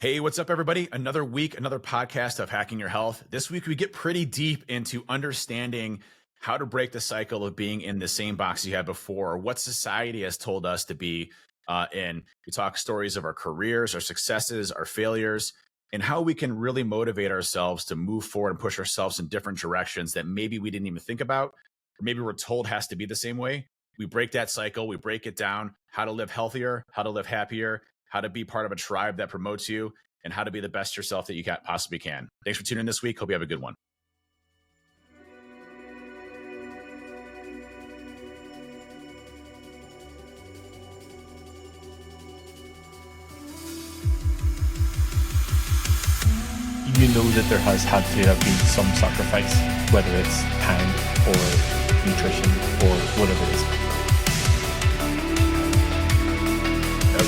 Hey, what's up, everybody? Another week, another podcast of Hacking Your Health. This week, we get pretty deep into understanding how to break the cycle of being in the same box you had before, or what society has told us to be in. We talk stories of our careers, our successes, our failures, and how we can really motivate ourselves to move forward and push ourselves in different directions that maybe we didn't even think about, or maybe we're told has to be the same way. We break that cycle, we break it down, how to live healthier, how to live happier, how to be part of a tribe that promotes you, and how to be the best yourself that you possibly can. Thanks for tuning in this week. Hope you have a good one. You know that there has had to have been some sacrifice, whether it's time or nutrition or whatever it is.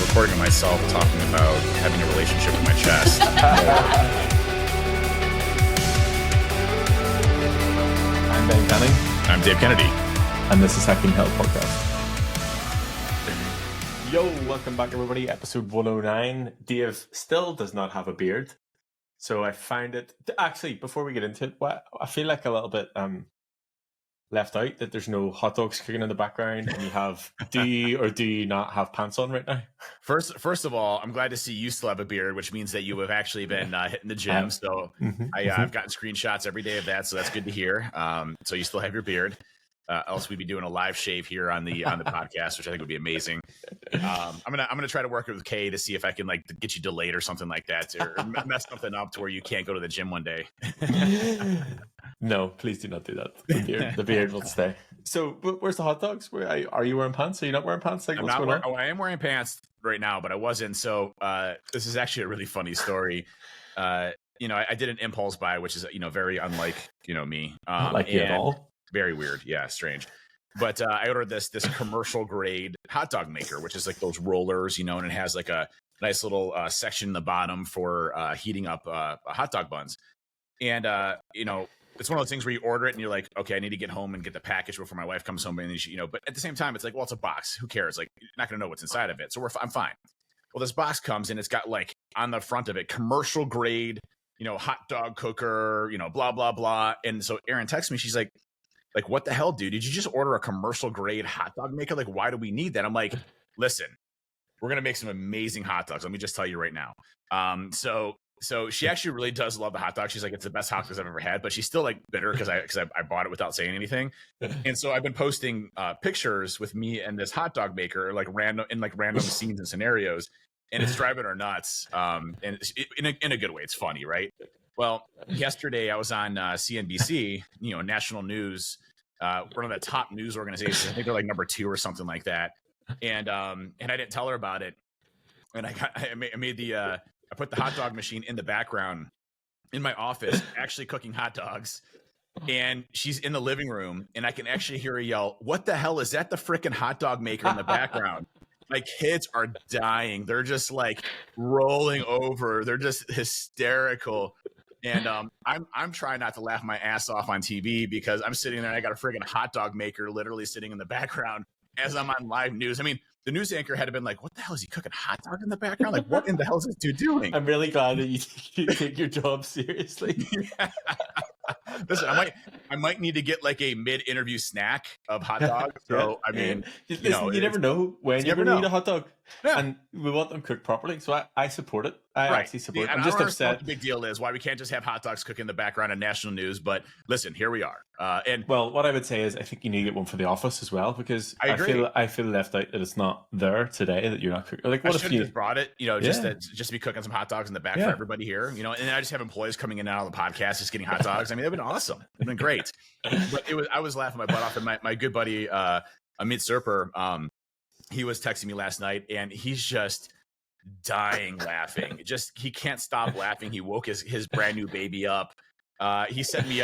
Recording of myself talking about having a relationship with my chest. I'm Ben Canning. I'm Dave Kennedy. And this is Hacking Health Podcast. Yo, welcome back everybody. Episode 109. Dave still does not have a beard. So I find it... Actually, before we get into it, I feel like a little bit left out that there's no hot dogs cooking in the background and you have... do you not have pants on right now? First of all, I'm glad to see you still have a beard, which means that you have actually been hitting the gym. So I've gotten screenshots every day of that, so that's good to hear. So you still have your beard. Else we'd be doing a live shave here on the podcast, which I think would be amazing. I'm gonna try to work with Kay to see if I can like get you delayed or something like that, or mess something up to where you can't go to the gym one day. No, please do not do that. The beard will stay. So, where's the hot dogs? Are you wearing pants? Are you not wearing pants? Like, I am wearing pants right now, but I wasn't. So this is actually a really funny story. I did an impulse buy, which is very unlike me. Not like you at all. Very weird. Yeah, strange. But I ordered this commercial grade hot dog maker, which is like those rollers, and it has like a nice little section in the bottom for heating up hot dog buns. And, it's one of those things where you order it and you're like, okay, I need to get home and get the package before my wife comes home. And but at the same time, it's like, well, it's a box. Who cares? Like, you're not going to know what's inside of it. So I'm fine. Well, this box comes and it's got like on the front of it, commercial grade, hot dog cooker, blah, blah, blah. And so Erin texts me. She's like, what the hell, dude? Did you just order a commercial grade hot dog maker? Like, why do we need that? I'm like, listen, we're going to make some amazing hot dogs. Let me just tell you right now. So she actually really does love the hot dog. She's like, it's the best hot dogs I've ever had, but she's still like bitter because I bought it without saying anything. And so I've been posting pictures with me and this hot dog maker, like random scenes and scenarios, and it's driving her nuts. And in a good way, it's funny, right? Well, yesterday I was on CNBC, national news, one of the top news organizations. I think they're like number 2 or something like that. And I didn't tell her about it. And I put the hot dog machine in the background in my office, actually cooking hot dogs. And she's in the living room and I can actually hear her yell, "What the hell is that? The freaking hot dog maker in the background." My kids are dying. They're just like rolling over. They're just hysterical. And I'm trying not to laugh my ass off on TV because I'm sitting there and I got a friggin' hot dog maker literally sitting in the background as I'm on live news. I mean, the news anchor had been like, what the hell is he cooking hot dog in the background? Like, what in the hell is this dude doing? I'm really glad that you take your job seriously. Listen, I might need to get like a mid-interview snack of hot dogs. So I mean, listen, you never know when you're going to eat a hot dog, and we want them cooked properly. So I support it. I actually support it. I'm just upset. What the big deal is why we can't just have hot dogs cook in the background of national news. But listen, here we are. Well, what I would say is I think you need to get one for the office as well because I feel left out that it's not there today, that you're not cooking. Like, what I if you just brought it? Just to be cooking some hot dogs in the back for everybody here. And then I just have employees coming in and out of the podcast just getting hot dogs. I mean, they've been awesome. They've been great. But I was laughing my butt off. And my good buddy Amit Serper, he was texting me last night, and he's just dying laughing. He can't stop laughing. He woke his brand new baby up. He sent me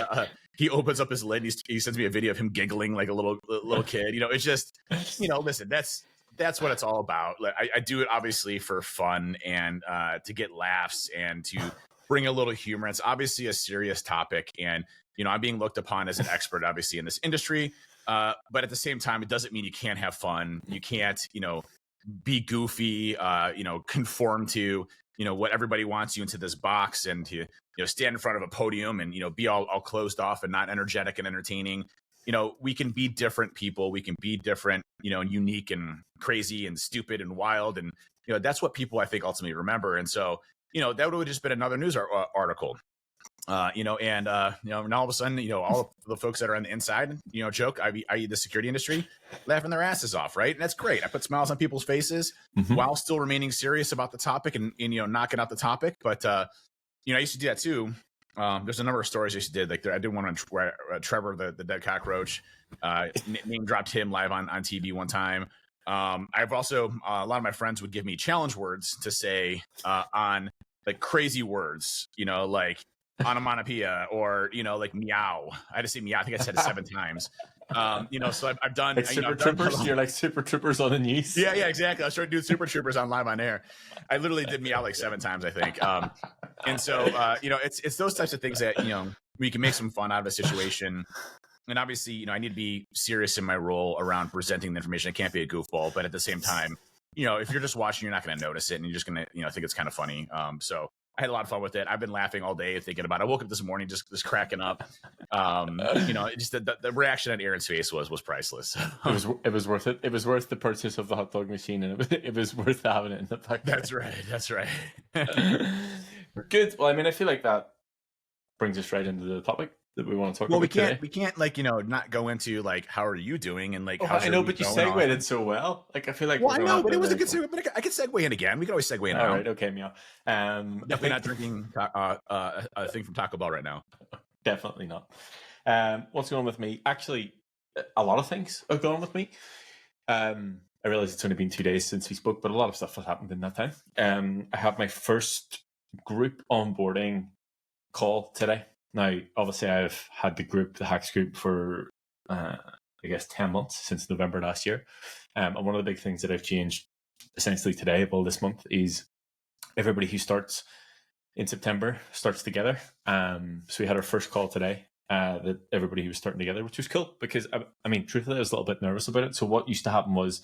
he opens up his lid and he sends me a video of him giggling like a little kid. It's just, listen, that's what it's all about. Like, I do it obviously for fun and to get laughs and to bring a little humor. It's obviously a serious topic, and I'm being looked upon as an expert obviously in this industry. But at the same time, it doesn't mean you can't have fun. You can't, be goofy, conform to, what everybody wants you into this box, and to, stand in front of a podium and, be all closed off and not energetic and entertaining. We can be different people. We can be different, and unique and crazy and stupid and wild. And, that's what people, I think, ultimately remember. And so, that would have just been another news article. And now all of a sudden, all the folks that are on the inside, joke, i.e. the security industry, laughing their asses off, right? And that's great. I put smiles on people's faces while still remaining serious about the topic and knocking out the topic. But, I used to do that too. There's a number of stories I used to did. Like I did one on Trevor, the dead cockroach, name dropped him live on TV one time. I've also, a lot of my friends would give me challenge words to say on like crazy words, like onomatopoeia or like meow. I had to say meow. I think I said it 7 times. So I've done like Super Troopers. You're like Super Troopers on the knees. Yeah, exactly. I started doing Super Troopers on live on air. I literally did meow like 7 times, I think. And so it's those types of things that we can make some fun out of a situation. And obviously, I need to be serious in my role around presenting the information. I can't be a goofball, but at the same time, if you're just watching, you're not going to notice it, and you're just going to think it's kind of funny. So I had a lot of fun with it. I've been laughing all day thinking about it. I woke up this morning just cracking up. Just the reaction on Aaron's face was priceless. It was worth it. It was worth the purchase of the hot dog machine, and it was worth having it in the back. That's right. Good. Well, I mean, I feel like that brings us right into the topic that we want to talk about. Well, we can't like not go into like how are you doing and like I know, but you segued it so well. Like I feel like I know, but it was a good segue. But I could segue in again. We can always segue in. All right, okay, Meow. Definitely not drinking a thing from Taco Bell right now. Definitely not. What's going on with me? Actually, a lot of things are going on with me. I realize it's only been 2 days since we spoke, but a lot of stuff has happened in that time. I have my first group onboarding call today. Now, obviously, I've had the Hacks group for, I guess, 10 months since November last year. And one of the big things that I've changed essentially today, well, this month, is everybody who starts in September starts together. So we had our first call today, that everybody who was starting together, which was cool because, I mean, truthfully, I was a little bit nervous about it. So what used to happen was,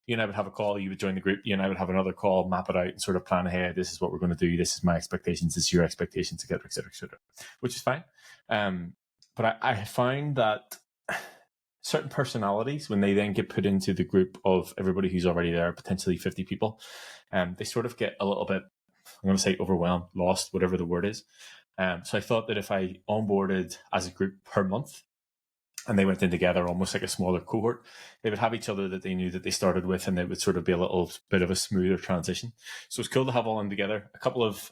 you and I would have a call, you would join the group, you and I would have another call, map it out and sort of plan ahead. This is what we're going to do. This is my expectations. This is your expectations, et cetera, which is fine. But I find that certain personalities, when they then get put into the group of everybody who's already there, potentially 50 people, they sort of get a little bit, I'm going to say overwhelmed, lost, whatever the word is. So I thought that if I onboarded as a group per month, and they went in together almost like a smaller cohort, they would have each other that they knew that they started with, and it would sort of be a little bit of a smoother transition. So it's cool to have all of them together. A couple of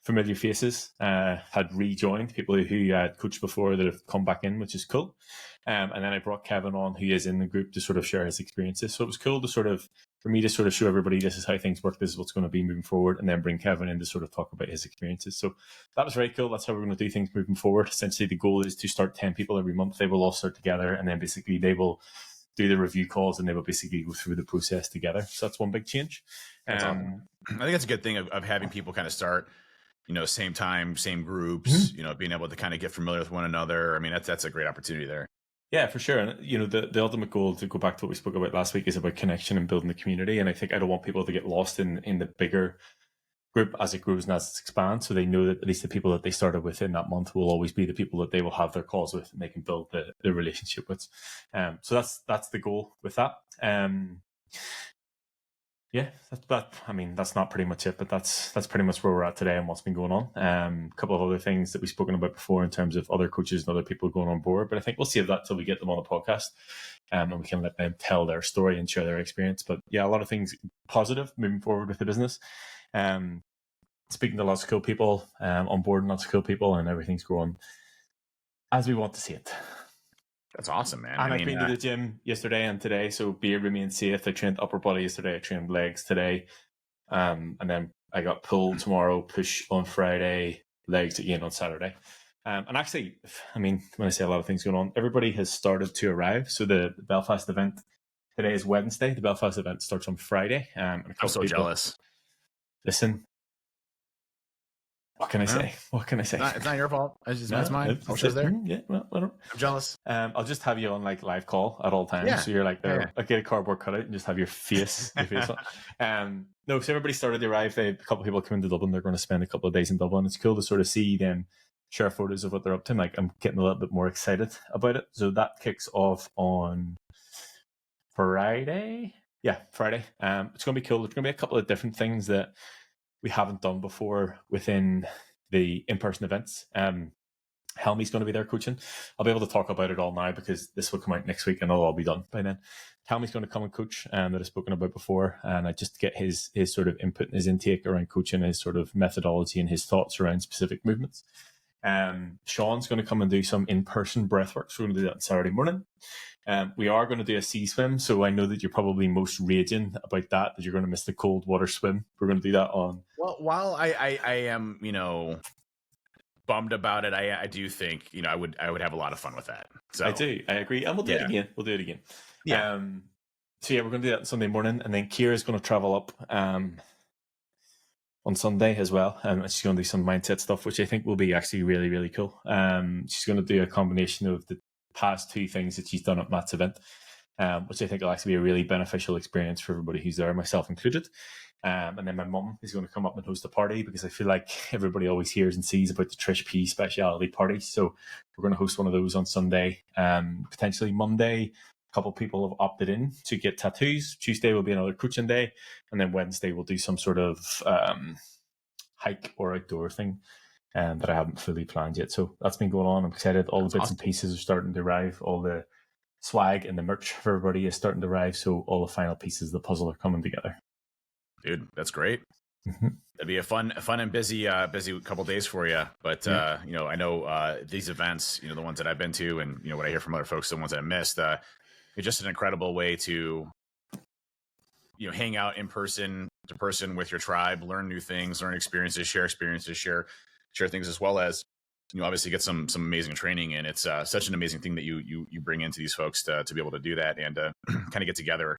familiar faces had rejoined, people who had coached before that have come back in, which is cool. And then I brought Kevin on, who is in the group, to sort of share his experiences. So it was cool to for me to sort of show everybody this is how things work, this is what's going to be moving forward, and then bring Kevin in to sort of talk about his experiences. So that was very cool. That's how we're going to do things moving forward. Essentially, the goal is to start 10 people every month. They will all start together, and then basically they will do the review calls, and they will basically go through the process together. So that's one big change. Awesome. I think that's a good thing of having people kind of start, same time, same groups, being able to kind of get familiar with one another. I mean, that's a great opportunity there. Yeah, for sure. And, the ultimate goal, to go back to what we spoke about last week, is about connection and building the community. And I think I don't want people to get lost in the bigger group as it grows and as it expands. So they know that at least the people that they started with in that month will always be the people that they will have their calls with and they can build the relationship with. So that's the goal with that. Yeah, that's not pretty much it, but that's pretty much where we're at today and what's been going on. A couple of other things that we've spoken about before in terms of other coaches and other people going on board, but I think we'll save that till we get them on the podcast, and we can let them tell their story and share their experience. But yeah, a lot of things positive moving forward with the business. Speaking to lots of cool people, on board, lots of cool people, and everything's going as we want to see it. That's awesome, man. And I've been to the gym yesterday and today, so be remain safe. I trained upper body yesterday, I trained legs today, and then I got pull tomorrow, push on Friday, legs again on Saturday. And actually, I mean, when I say a lot of things going on, everybody has started to arrive. So the Belfast event today is Wednesday. The Belfast event starts on Friday. And I'm so jealous. Listen, What can I Well, say? What can I say? It's not your fault. It's No, mine. I wish I was there. Yeah, well, I'm jealous. I'll just have you on like live call at all times. Yeah. So you're like there, Yeah. like get a cardboard cutout and just have your face on. No, so everybody started to arrive. A couple of people come into Dublin. They're going to spend a couple of days in Dublin. It's cool to sort of see them share photos of what they're up to. Like I'm getting a little bit more excited about it. So that kicks off on Friday. Yeah, Friday. It's going to be cool. There's going to be a couple of different things that we haven't done before within the in-person events. Helmy's going to be there coaching. I'll be able to talk about it all now because this will come out next week and it'll all be done by then. Helmy's going to come and coach that I've spoken about before, and I just get his sort of input and his intake around coaching, his sort of methodology and his thoughts around specific movements. Sean's going to come and do some in-person breathwork, so we're going to do that on Saturday morning. We are going to do a sea swim, so I know that you're probably most raging about that you're going to miss the cold water swim. We're going to do that on. Well, while I am, bummed about it, I do think, I would have a lot of fun with that. So I agree. And we'll do it again. We'll do it again. Yeah. So we're going to do that on Sunday morning, and then Kira's going to travel up on Sunday as well. And she's going to do some mindset stuff, which I think will be actually really, really cool. She's going to do a combination of the past two things that she's done at Matt's event, which I think will actually be a really beneficial experience for everybody who's there, myself included. And then my mum is going to come up and host a party because I feel like everybody always hears and sees about the Trish P speciality party. So we're going to host one of those on Sunday. Potentially Monday, a couple of people have opted in to get tattoos. Tuesday will be another coaching day. And then Wednesday we'll do some sort of hike or outdoor thing that I haven't fully planned yet. So that's been going on. I'm excited. All the bits and pieces are starting to arrive. All the swag and the merch for everybody is starting to arrive. So all the final pieces of the puzzle are coming together. Dude, that's great. Mm-hmm. That'd be a fun and busy couple days for you. But I know these events, the ones that I've been to, and what I hear from other folks, the ones that I missed, it's just an incredible way to hang out in person to person with your tribe, learn new things, learn experiences, share things, as well as obviously get some amazing training. And it's such an amazing thing that you bring into these folks to be able to do that and kind of get together.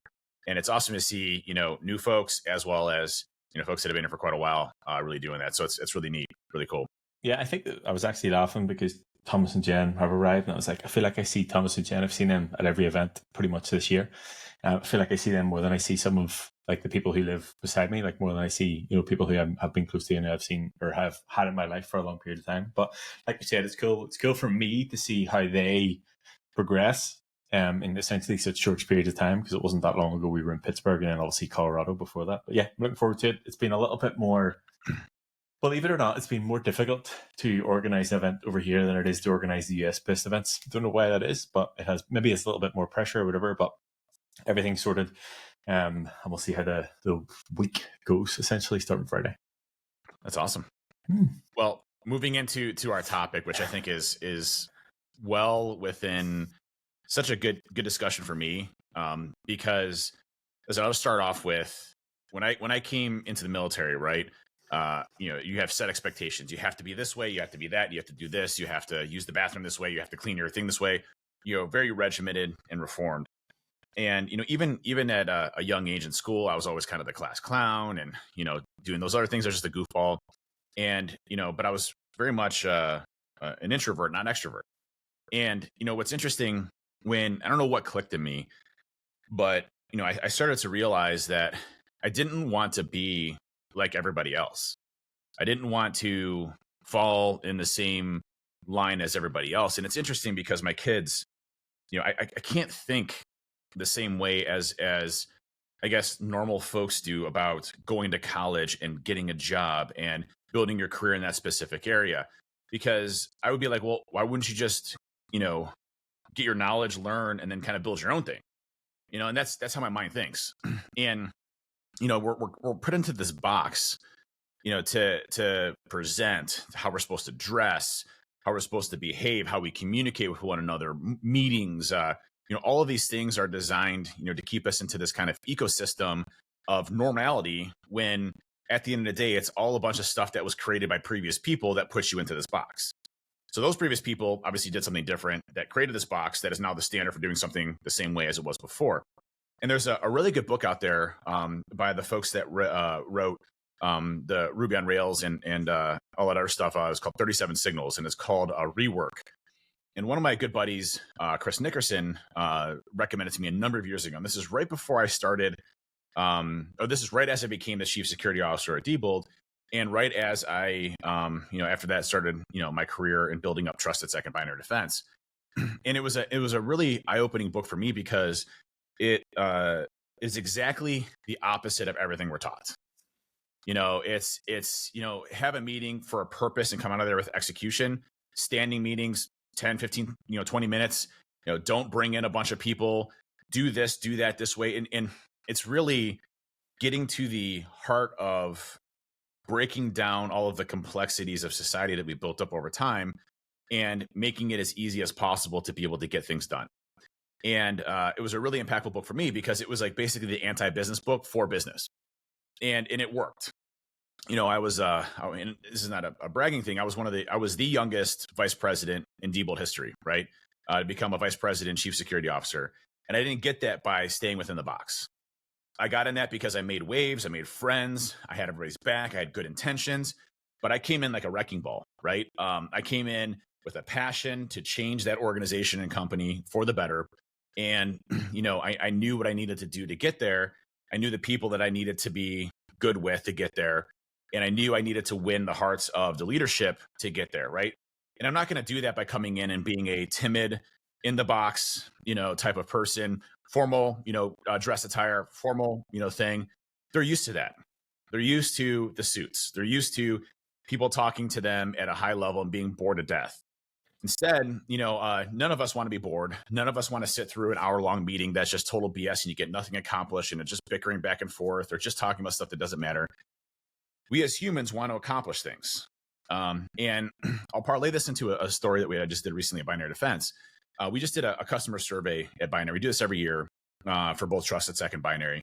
And it's awesome to see, new folks as well as, folks that have been here for quite a while really doing that. So it's really neat, really cool. Yeah, I think I was actually laughing because Thomas and Jen have arrived, and I was like, I feel like I see Thomas and Jen. I've seen them at every event pretty much this year. I feel like I see them more than I see some of like the people who live beside me, like more than I see, people who have been close to and I've seen or have had in my life for a long period of time. But like you said, it's cool. It's cool for me to see how they progress in essentially such short period of time, because it wasn't that long ago we were in Pittsburgh and then obviously Colorado before that. But yeah, I'm looking forward to it. It's been a little bit more, believe it or not, it's been more difficult to organize an event over here than it is to organize the US-based events. Don't know why that is, but maybe it's a little bit more pressure or whatever, but everything's sorted. And we'll see how the week goes, essentially starting Friday. That's awesome. Well, moving into our topic, which I think is well within such a good discussion for me, because as I'll start off with, when I came into the military, right, you have set expectations. You have to be this way, you have to be that, you have to do this, you have to use the bathroom this way, you have to clean your thing this way, very regimented and reformed. And even at a young age in school, I was always kind of the class clown, and doing those other things. I was just a goofball, and but I was very much an introvert, not an extrovert. And what's interesting, when I don't know what clicked in me, but I started to realize that I didn't want to be like everybody else. I didn't want to fall in the same line as everybody else. And it's interesting because my kids, I can't think the same way as I guess normal folks do about going to college and getting a job and building your career in that specific area. Because I would be like, well, why wouldn't you just, get your knowledge, learn, and then kind of build your own thing? And that's how my mind thinks. And, we're put into this box, to present how we're supposed to dress, how we're supposed to behave, how we communicate with one another, meetings, all of these things are designed, to keep us into this kind of ecosystem of normality, when at the end of the day, it's all a bunch of stuff that was created by previous people that puts you into this box. So those previous people obviously did something different that created this box that is now the standard for doing something the same way as it was before. And there's a really good book out there by the folks that wrote the Ruby on Rails and all that other stuff. It was called 37 Signals, and it's called Rework. And one of my good buddies, Chris Nickerson, recommended to me a number of years ago. And this is right before I started, this is right as I became the chief security officer at Diebold. And right as I, after that started, my career in building up trusted second binary defense. And it was a really eye-opening book for me because it is exactly the opposite of everything we're taught. It's have a meeting for a purpose and come out of there with execution. Standing meetings, 10, 15, 20 minutes. Don't bring in a bunch of people. Do this, do that this way. And it's really getting to the heart of breaking down all of the complexities of society that we built up over time and making it as easy as possible to be able to get things done. And it was a really impactful book for me because it was like basically the anti-business book for business. And it worked. I was, and this is not a bragging thing. I was the youngest vice president in Diebold history, right? To become a vice president, chief security officer. And I didn't get that by staying within the box. I got in that because I made waves, I made friends, I had everybody's back, I had good intentions, but I came in like a wrecking ball, right? I came in with a passion to change that organization and company for the better. And, I knew what I needed to do to get there. I knew the people that I needed to be good with to get there. And I knew I needed to win the hearts of the leadership to get there, right? And I'm not going to do that by coming in and being a timid, in the box, type of person, formal, dress attire, formal, thing. They're used to that. They're used to the suits. They're used to people talking to them at a high level and being bored to death. Instead, none of us want to be bored. None of us want to sit through an hour-long meeting that's just total BS and you get nothing accomplished and it's just bickering back and forth or just talking about stuff that doesn't matter. We as humans want to accomplish things. And I'll parlay this into a story that I just did recently at Binary Defense. We just did a customer survey at Binary. We do this every year for both Trusted Second Binary.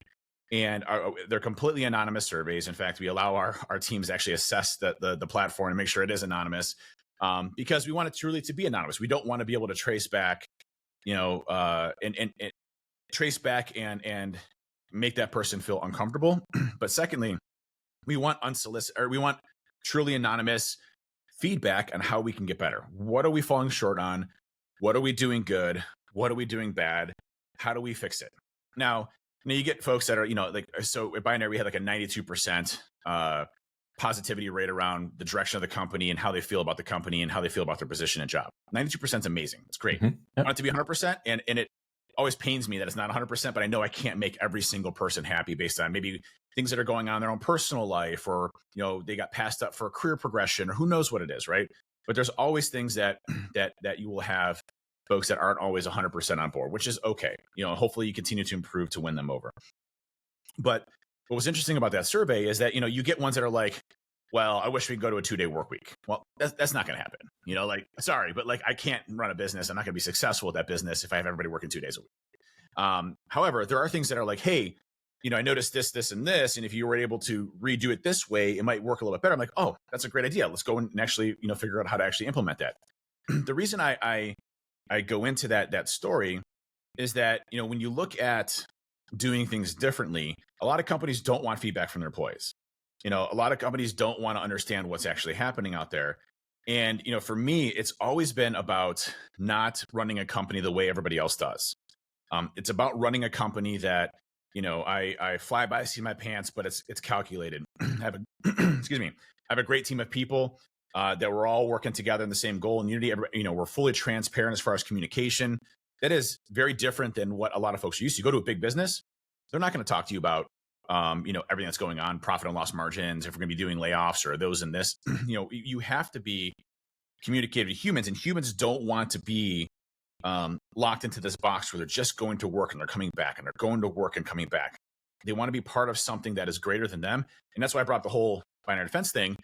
And they're completely anonymous surveys. In fact, we allow our teams to actually assess the platform and make sure it is anonymous because we want it truly to be anonymous. We don't want to be able to trace back, and trace back and make that person feel uncomfortable. But secondly, we want unsolicited, or we want truly anonymous feedback on how we can get better. What are we falling short on? What are we doing good? What are we doing bad? How do we fix it? Now, you get folks that are, so at Binary, we had like a 92% positivity rate around the direction of the company and how they feel about the company and how they feel about their position and job. 92% is amazing. It's great. Mm-hmm. Yep. I want it to be 100%. And it always pains me that it's not 100%, but I know I can't make every single person happy based on maybe things that are going on in their own personal life, or, they got passed up for a career progression, or who knows what it is. Right. But there's always things that you will have folks that aren't always 100% on board, which is okay. Hopefully you continue to improve to win them over. But what was interesting about that survey is that, you get ones that are like, well, I wish we could go to a 2-day work week. Well, that's not going to happen. Sorry, but I can't run a business. I'm not going to be successful with that business if I have everybody working 2 days a week. However, there are things that are like, hey, I noticed this, and this, and if you were able to redo it this way, it might work a little bit better. I'm like, oh, that's a great idea. Let's go and actually, figure out how to actually implement that. The reason I go into that story is that, when you look at doing things differently, a lot of companies don't want feedback from their employees. A lot of companies don't want to understand what's actually happening out there. And, for me, it's always been about not running a company the way everybody else does. It's about running a company that, I fly by the seat of my pants, but it's calculated. I have a great team of people that we're all working together in the same goal and unity. We're fully transparent as far as communication. That is very different than what a lot of folks are used to. You go to a big business, they're not going to talk to you about, everything that's going on, profit and loss margins, if we're going to be doing layoffs or those and this. You have to be communicated to humans, and humans don't want to be locked into this box where they're just going to work and they're coming back, and they're going to work and coming back. They want to be part of something that is greater than them. And that's why I brought the whole binary defense thing.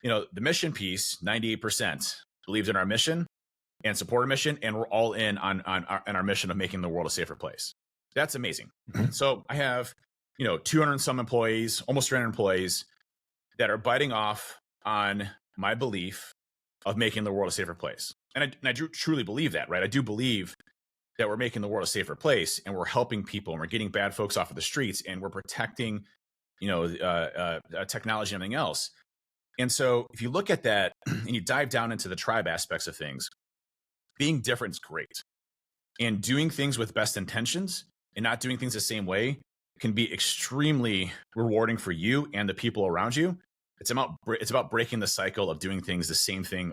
The mission piece, 98% believes in our mission and support our mission. And we're all in on our mission of making the world a safer place. That's amazing. Mm-hmm. So I have, 200 and some employees, almost 300 employees that are biting off on my belief of making the world a safer place. And I truly believe that, right? I do believe that we're making the world a safer place, and we're helping people, and we're getting bad folks off of the streets, and we're protecting, technology and everything else. And so if you look at that and you dive down into the tribe aspects of things, being different is great. And doing things with best intentions and not doing things the same way can be extremely rewarding for you and the people around you. It's about breaking the cycle of doing things the same thing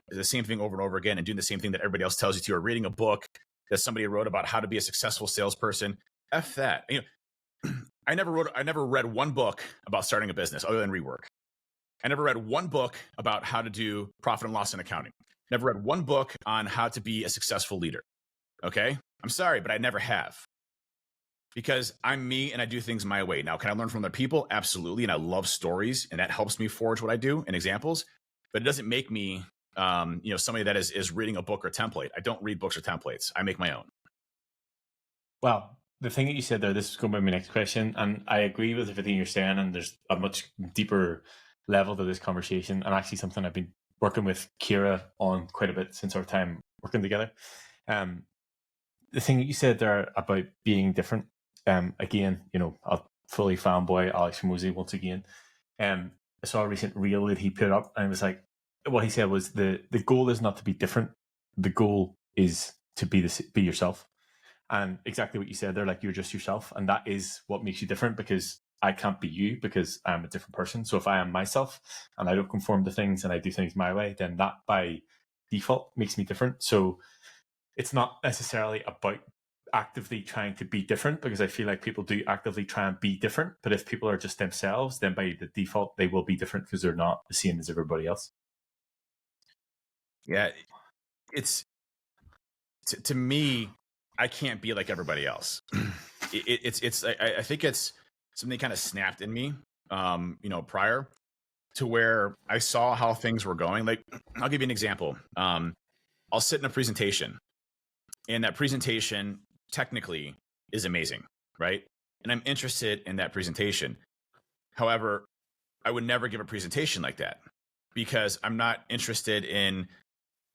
over and over again, and doing the same thing that everybody else tells you to, or reading a book that somebody wrote about how to be a successful salesperson. F that. I never read one book about starting a business other than Rework. I never read one book about how to do profit and loss in accounting. Never read one book on how to be a successful leader. Okay? I'm sorry, but I never have. Because I'm me and I do things my way. Now, can I learn from other people? Absolutely. And I love stories, and that helps me forge what I do and examples. But it doesn't make me somebody that is reading a book or template. I don't read books or templates. I make my own. Well, the thing that you said there, this is going to be my next question, and I agree with everything you're saying, and there's a much deeper level to this conversation, and actually something I've been working with Kira on quite a bit since our time working together. The thing that you said there about being different, again, I'll fully fanboy Alex Hormozi once again. I saw a recent reel that he put up, and it was like, what he said was the goal is not to be different. The goal is to be yourself. And exactly what you said there, like, you're just yourself. And that is what makes you different, because I can't be you because I'm a different person. So if I am myself and I don't conform to things and I do things my way, then that by default makes me different. So it's not necessarily about actively trying to be different, because I feel like people do actively try and be different. But if people are just themselves, then by the default, they will be different because they're not the same as everybody else. Yeah. It's to me, I can't be like everybody else. I think it's something kind of snapped in me, prior to where I saw how things were going. Like, I'll give you an example. I'll sit in a presentation, and that presentation technically is amazing, right? And I'm interested in that presentation. However, I would never give a presentation like that, because I'm not interested in,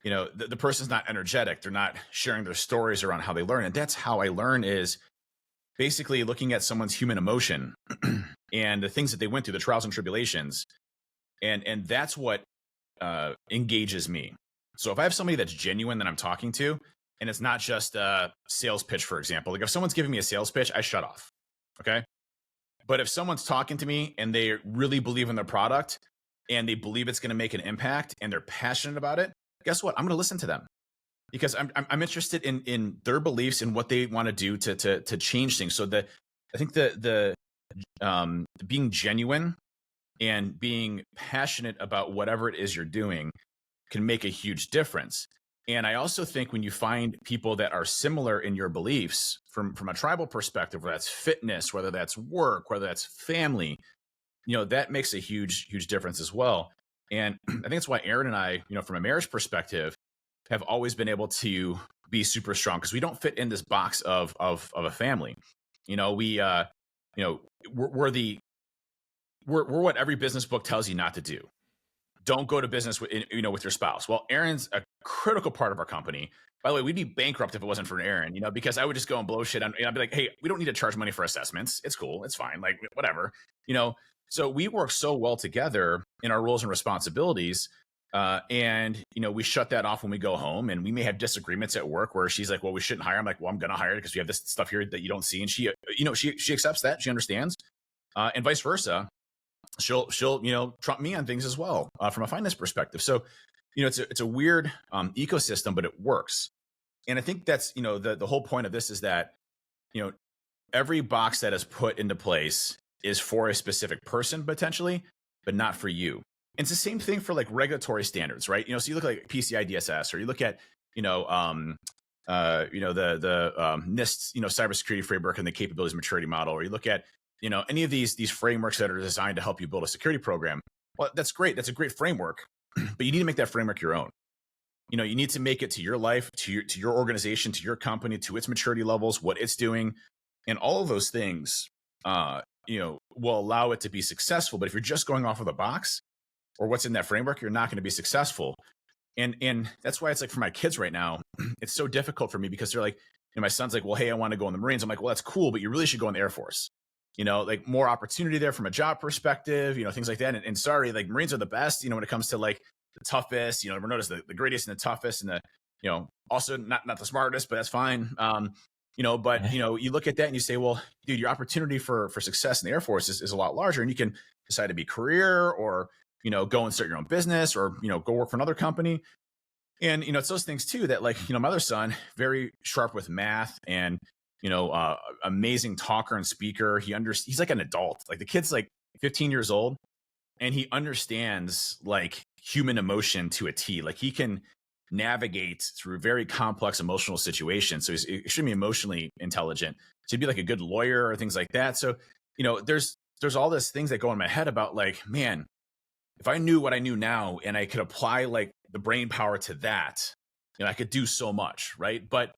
the person's not energetic. They're not sharing their stories around how they learn. And that's how I learn, is basically looking at someone's human emotion and the things that they went through, the trials and tribulations. And that's what engages me. So if I have somebody that's genuine that I'm talking to, and it's not just a sales pitch, for example, like if someone's giving me a sales pitch, I shut off. Okay. But if someone's talking to me and they really believe in their product and they believe it's going to make an impact and they're passionate about it, guess what? I'm going to listen to them, because I'm interested in their beliefs and what they want to do to change things. So I think the being genuine and being passionate about whatever it is you're doing can make a huge difference. And I also think when you find people that are similar in your beliefs from a tribal perspective, whether that's fitness, whether that's work, whether that's family, that makes a huge, huge difference as well. And I think that's why Aaron and I, from a marriage perspective, have always been able to be super strong, because we don't fit in this box of a family. We're what every business book tells you not to do. Don't go to business with your spouse. Well, Aaron's a critical part of our company. By the way, we'd be bankrupt if it wasn't for Aaron, because I would just go and blow shit on, I'd be like, hey, we don't need to charge money for assessments. It's cool. It's fine. Like, whatever, So we work so well together in our roles and responsibilities. And we shut that off when we go home, and we may have disagreements at work where she's like, well, we shouldn't hire. I'm like, well, I'm going to hire because we have this stuff here that you don't see. And she, she accepts that. She understands, and vice versa. She'll trump me on things as well, from a finance perspective. So, it's a weird ecosystem, but it works. And I think that's, the whole point of this is that, every box that is put into place is for a specific person potentially, but not for you. And it's the same thing for like regulatory standards, right? So you look like PCI DSS, or you look at, the NIST, cybersecurity framework and the capabilities maturity model, or you look at, any of these frameworks that are designed to help you build a security program. Well, that's great. That's a great framework, but you need to make that framework your own. You need to make it to your life, to your organization, to your company, to its maturity levels, what it's doing, and all of those things, will allow it to be successful. But if you're just going off of the box or what's in that framework, you're not going to be successful. And that's why it's like, for my kids right now, it's so difficult for me, because they're like, my son's like, well, hey, I want to go in the Marines. I'm like, well, that's cool, but you really should go in the Air Force. like more opportunity there from a job perspective, things like that. And sorry, like Marines are the best, when it comes to like the toughest, we're noticed the greatest and the toughest and the, also not the smartest, but that's fine. But you look at that and you say, well, dude, your opportunity for success in the Air Force is a lot larger, and you can decide to be career or, go and start your own business or, go work for another company. And, it's those things too that like, my other son, very sharp with math and, amazing talker and speaker. He's like an adult. Like the kid's like 15 years old and he understands like human emotion to a T. Like he can navigate through very complex emotional situations. So he's extremely emotionally intelligent. So he'd be like a good lawyer or things like that. So, there's all these things that go in my head about like, man, if I knew what I knew now and I could apply like the brain power to that, I could do so much. Right. But,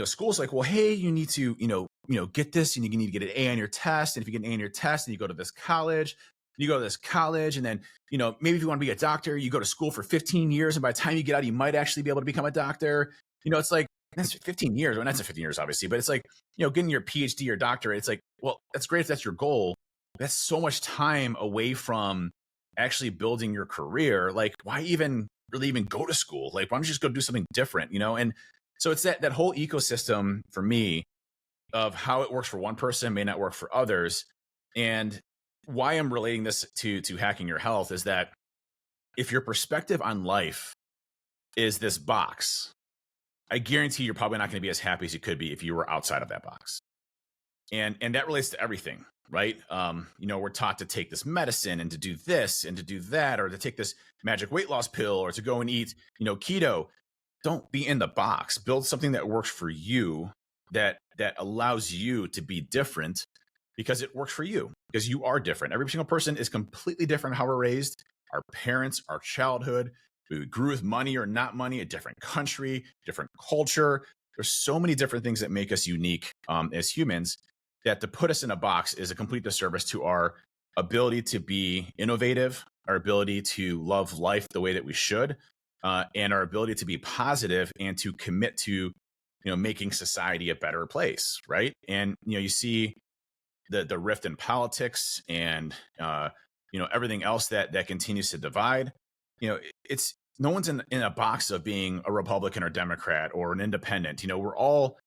school's like, well, hey, you need to, get this and you need to get an A on your test. And if you get an A on your test, then you go to this college. You go to this college and then, maybe if you want to be a doctor, you go to school for 15 years. And by the time you get out, you might actually be able to become a doctor. It's like, that's 15 years. Well, that's 15 years, obviously, but it's like, getting your PhD or doctorate. It's like, well, that's great if that's your goal. That's so much time away from actually building your career. Like, why even go to school? Like, why don't you just go do something different, And so it's that whole ecosystem for me of how it works for one person may not work for others. And why I'm relating this to hacking your health is that if your perspective on life is this box, I guarantee you're probably not going to be as happy as you could be if you were outside of that box. And that relates to everything, right? We're taught to take this medicine and to do this and to do that, or to take this magic weight loss pill, or to go and eat, keto. Don't be in the box. Build something that works for you, that allows you to be different because it works for you, because you are different. Every single person is completely different how we're raised. Our parents, our childhood, we grew with money or not money, a different country, different culture. There's so many different things that make us unique as humans, that to put us in a box is a complete disservice to our ability to be innovative, our ability to love life the way that we should, and our ability to be positive and to commit to, making society a better place, right? And, you see the rift in politics and, everything else that continues to divide. It's no one's in a box of being a Republican or Democrat or an independent. We're all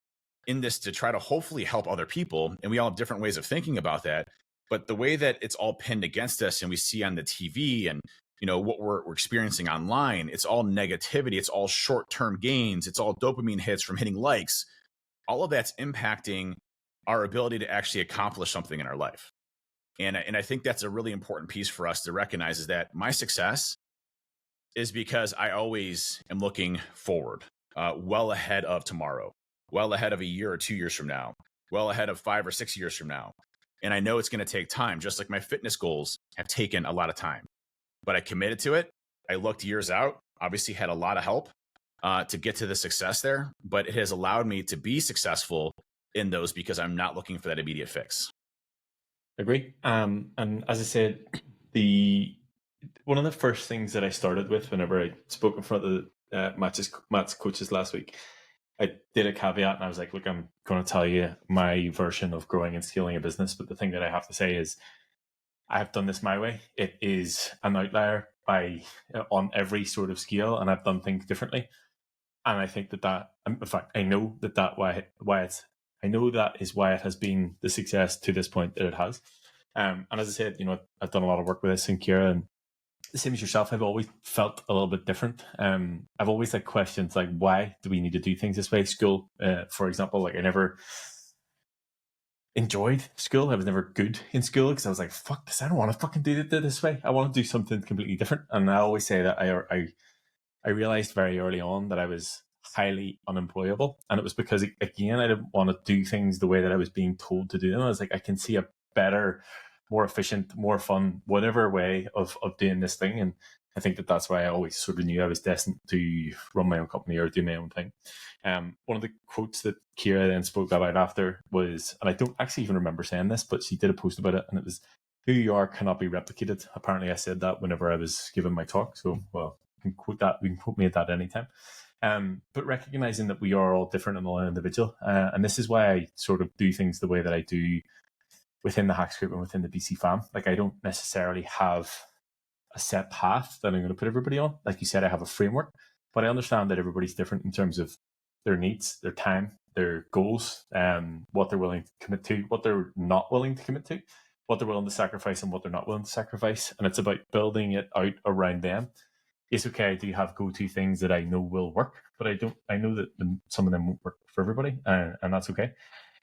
in this to try to hopefully help other people, and we all have different ways of thinking about that. But the way that it's all pinned against us and we see on the TV and what we're experiencing online, it's all negativity, it's all short-term gains, it's all dopamine hits from hitting likes. All of that's impacting our ability to actually accomplish something in our life. And I think that's a really important piece for us to recognize, is that my success is because I always am looking forward, well ahead of tomorrow, well ahead of a year or 2 years from now, well ahead of 5 or 6 years from now. And I know it's going to take time, just like my fitness goals have taken a lot of time. But I committed to it. I looked years out, obviously had a lot of help to get to the success there, but it has allowed me to be successful in those because I'm not looking for that immediate fix. Agree. And as I said, one of the first things that I started with whenever I spoke in front of Matt's coaches last week, I did a caveat and I was like, look, I'm going to tell you my version of growing and scaling a business. But the thing that I have to say is, I have done this my way. It is an outlier on every sort of scale, and I've done things differently. And I think that in fact, I know I know that is why it has been the success to this point that it has. And as I said, I've done a lot of work with this in Kira, and the same as yourself, I've always felt a little bit different. I've always had questions like, why do we need to do things this way? School, for example, like I never enjoyed school. I was never good in school because I was like, fuck this, I don't want to fucking do it this way. I want to do something completely different. And I always say that I realized very early on that I was highly unemployable. And it was because, again, I didn't want to do things the way that I was being told to do them. I was like, I can see a better, more efficient, more fun, whatever way of doing this thing. And I think that's why I always sort of knew I was destined to run my own company or do my own thing. One of the quotes that Kira then spoke about after was, and I don't actually even remember saying this, but she did a post about it, and it was, who you are cannot be replicated. Apparently I said that whenever I was giving my talk. So, well, you can quote me at that anytime. But recognizing that we are all different and all individual. And this is why I sort of do things the way that I do within the Hacks group and within the BC fam. Like, I don't necessarily have a set path that I'm going to put everybody on. Like you said, I have a framework, but I understand that everybody's different in terms of their needs, their time, their goals, what they're willing to commit to, what they're not willing to commit to, what they're willing to sacrifice and what they're not willing to sacrifice. And it's about building it out around them. It's okay, I do have go-to things that I know will work, but I know that some of them won't work for everybody, and that's okay.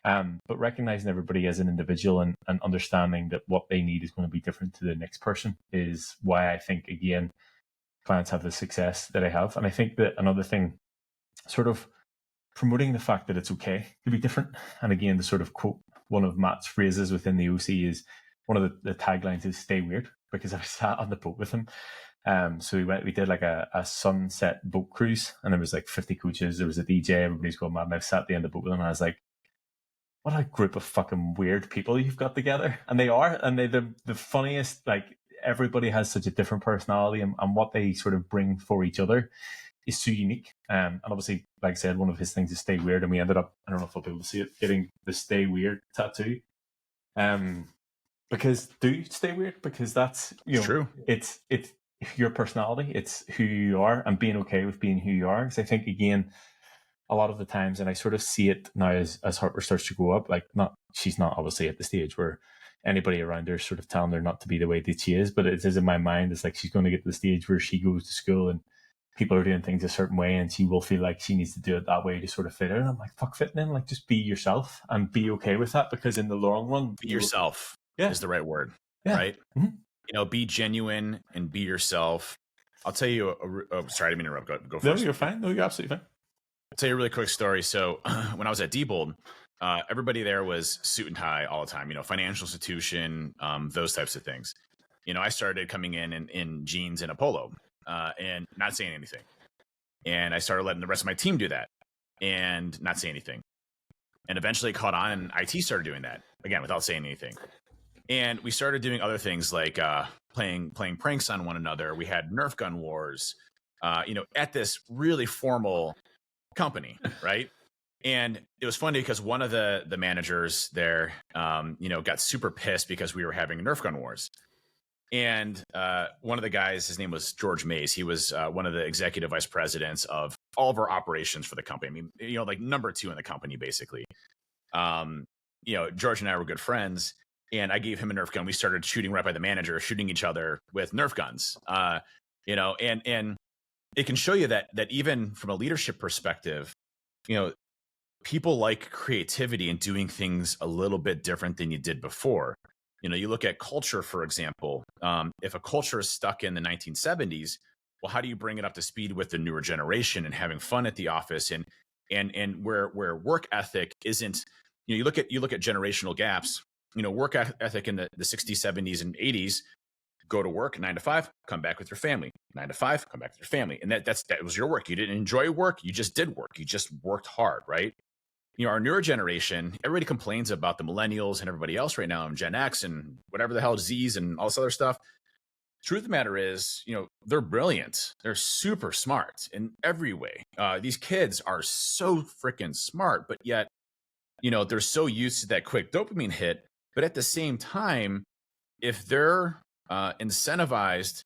But recognizing everybody as an individual and understanding that what they need is going to be different to the next person is why I think, again, clients have the success that I have. And I think that another thing, sort of promoting the fact that it's okay to be different. And again, to sort of quote one of Matt's phrases within the OC is one of the taglines is "stay weird," because I sat on the boat with him. So we did like a sunset boat cruise, and there was like 50 coaches. There was a DJ, everybody's going mad. And I sat at the end of the boat with him, and I was like, what a group of fucking weird people you've got together. And they are, and they're the funniest. Like, everybody has such a different personality, and what they sort of bring for each other is so unique. And obviously, like I said, one of his things is stay weird, and we ended up, I don't know if I'll be able to see it, getting the stay weird tattoo. Because do stay weird, because that's, you know, true. It's your personality, it's who you are, and being okay with being who you are. Because I think, again, a lot of the times, and I sort of see it now as Harper starts to grow up, like, she's not obviously at the stage where anybody around her is sort of telling her not to be the way that she is, but it is in my mind, it's like she's going to get to the stage where she goes to school and people are doing things a certain way, and she will feel like she needs to do it that way to sort of fit in. And I'm like, fuck fitting in, like, just be yourself and be okay with that, because in the long run, Be yourself is the right word, right? Mm-hmm. You know, be genuine and be yourself. I'll tell you, sorry, I didn't mean to interrupt. Go first. No, you're fine. No, you're absolutely fine. I'll tell you a really quick story. So when I was at Diebold, everybody there was suit and tie all the time, you know, financial institution, those types of things. You know, I started coming in jeans and a polo and not saying anything. And I started letting the rest of my team do that and not say anything. And eventually it caught on, and IT started doing that, again, without saying anything. And we started doing other things like playing pranks on one another. We had Nerf gun wars, you know, at this really formal company, right? And it was funny because one of the managers there, you know, got super pissed because we were having Nerf gun wars. And one of the guys, his name was George Mays. He was one of the executive vice presidents of all of our operations for the company. I mean, you know, like number 2 in the company, basically. You know, George and I were good friends, and I gave him a Nerf gun. We started shooting right by the manager, shooting each other with Nerf guns. You know, and it can show you that even from a leadership perspective, you know, people like creativity and doing things a little bit different than you did before. You know, you look at culture, for example. If a culture is stuck in the 1970s, well, how do you bring it up to speed with the newer generation and having fun at the office, and where work ethic isn't, you know, you look at generational gaps. You know, work ethic in the 60s, 70s, and 80s. Go to work 9 to 5, come back with your family. 9 to 5, come back with your family, and that was your work. You didn't enjoy work, you just did work. You just worked hard, right? You know, our newer generation, everybody complains about the millennials and everybody else right now, and Gen X and whatever the hell, Z's and all this other stuff. Truth of the matter is, you know, they're brilliant. They're super smart in every way. These kids are so freaking smart, but yet, you know, they're so used to that quick dopamine hit. But at the same time, if they're incentivized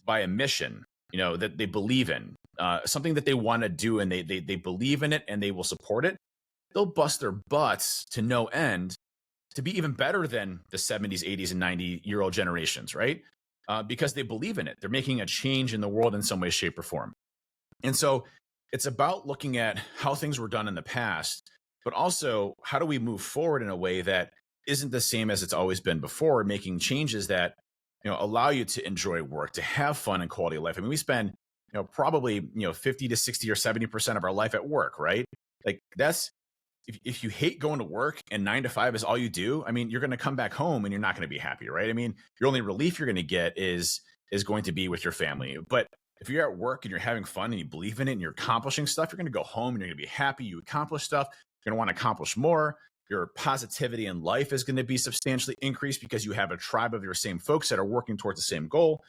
by a mission, you know, that they believe in, something that they want to do, and they believe in it and they will support it, they'll bust their butts to no end to be even better than the 70s, 80s, and 90-year-old generations, right? Because they believe in it. They're making a change in the world in some way, shape, or form. And so it's about looking at how things were done in the past, but also how do we move forward in a way that isn't the same as it's always been before, making changes that, you know, allow you to enjoy work, to have fun and quality of life. I mean, we spend, you know, probably, you know, 50 to 60 or 70% of our life at work, right? Like, that's, if you hate going to work and 9 to 5 is all you do, I mean, you're going to come back home and you're not going to be happy, right? I mean, your only relief you're going to get is going to be with your family. But if you're at work and you're having fun and you believe in it and you're accomplishing stuff, you're going to go home and you're going to be happy. You accomplish stuff. You're going to want to accomplish more. Your positivity in life is going to be substantially increased because you have a tribe of your same folks that are working towards the same goal.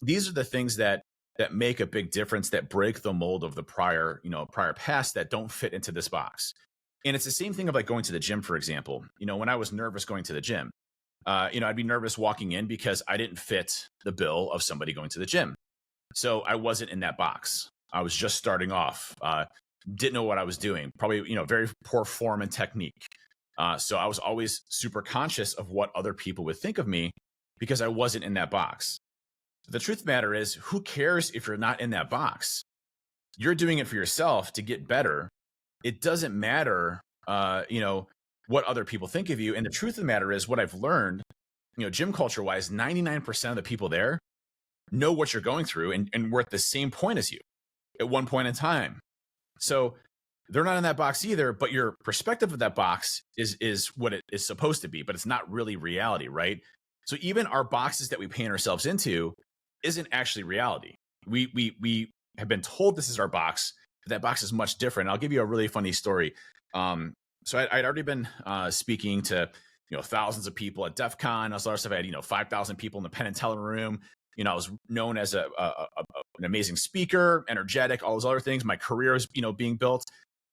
These are the things that make a big difference, that break the mold of the prior past, that don't fit into this box. And it's the same thing of like going to the gym, for example. You know, when I was nervous going to the gym, I'd be nervous walking in because I didn't fit the bill of somebody going to the gym. So I wasn't in that box. I was just starting off, didn't know what I was doing, probably, very poor form and technique. So I was always super conscious of what other people would think of me because I wasn't in that box. The truth of the matter is, who cares if you're not in that box? You're doing it for yourself to get better. It doesn't matter, what other people think of you. And the truth of the matter is, what I've learned, gym culture wise, 99% of the people there know what you're going through and we're at the same point as you at one point in time. So they're not in that box either, but your perspective of that box is what it is supposed to be, but it's not really reality, right? So even our boxes that we paint ourselves into isn't actually reality. We have been told this is our box, but that box is much different. I'll give you a really funny story. So I'd already been speaking to thousands of people at DEF CON. I had 5,000 people in the Penn and Teller room. I was known as an amazing speaker, energetic, all those other things. My career is being built.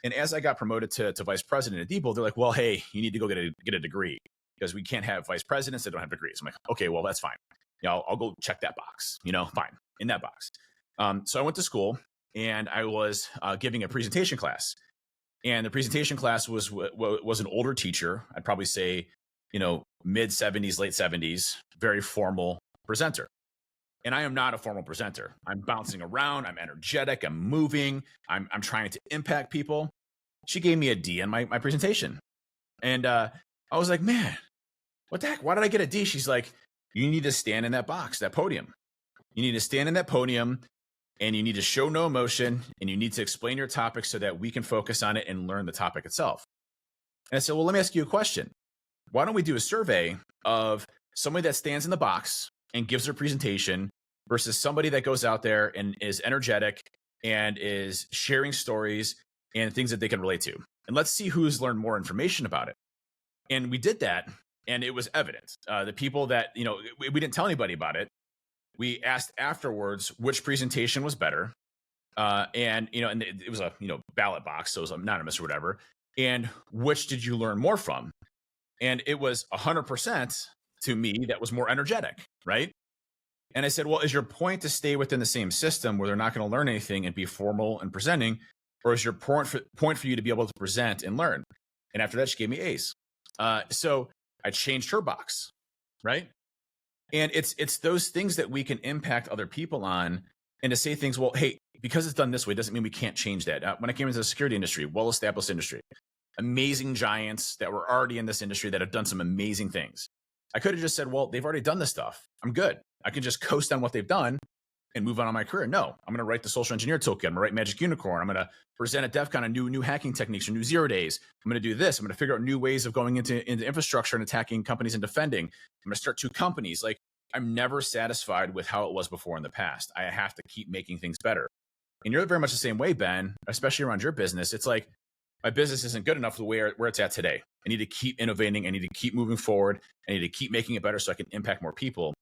And as I got promoted to vice president at Diebold, they're like, well, hey, you need to go get a degree because we can't have vice presidents that don't have degrees. I'm like, okay, well, that's fine. I'll go check that box, fine, in that box. So I went to school and I was giving a presentation class. And the presentation class was an older teacher. I'd probably say, mid 70s, late 70s, very formal presenter. And I am not a formal presenter. I'm bouncing around. I'm energetic. I'm moving. I'm trying to impact people. She gave me a D on my presentation. And I was like, man, what the heck? Why did I get a D? She's like, you need to stand in that box, that podium. You need to stand in that podium and you need to show no emotion and you need to explain your topic so that we can focus on it and learn the topic itself. And I said, well, let me ask you a question. Why don't we do a survey of somebody that stands in the box and gives their presentation versus somebody that goes out there and is energetic and is sharing stories and things that they can relate to. And let's see who's learned more information about it. And we did that, and it was evident. The people that, we didn't tell anybody about it. We asked afterwards which presentation was better. And it was a, ballot box, so it was anonymous or whatever. And which did you learn more from? And it was 100% to me that was more energetic, right? And I said, well, is your point to stay within the same system where they're not going to learn anything and be formal and presenting? Or is your point for you to be able to present and learn? And after that, she gave me A's. So I changed her box, right? And it's those things that we can impact other people on, and to say things, well, hey, because it's done this way doesn't mean we can't change that. When I came into the security industry, well-established industry, amazing giants that were already in this industry that have done some amazing things. I could have just said, well, they've already done this stuff. I'm good. I can just coast on what they've done and move on my career. No, I'm going to write the social engineer toolkit. I'm going to write Magic Unicorn. I'm going to present at DEF CON on new hacking techniques or new 0 days. I'm going to do this. I'm going to figure out new ways of going into infrastructure and attacking companies and defending. I'm going to start 2 companies. Like, I'm never satisfied with how it was before in the past. I have to keep making things better. And you're very much the same way, Ben, especially around your business. It's like, my business isn't good enough the way where it's at today. I need to keep innovating. I need to keep moving forward. I need to keep making it better so I can impact more people.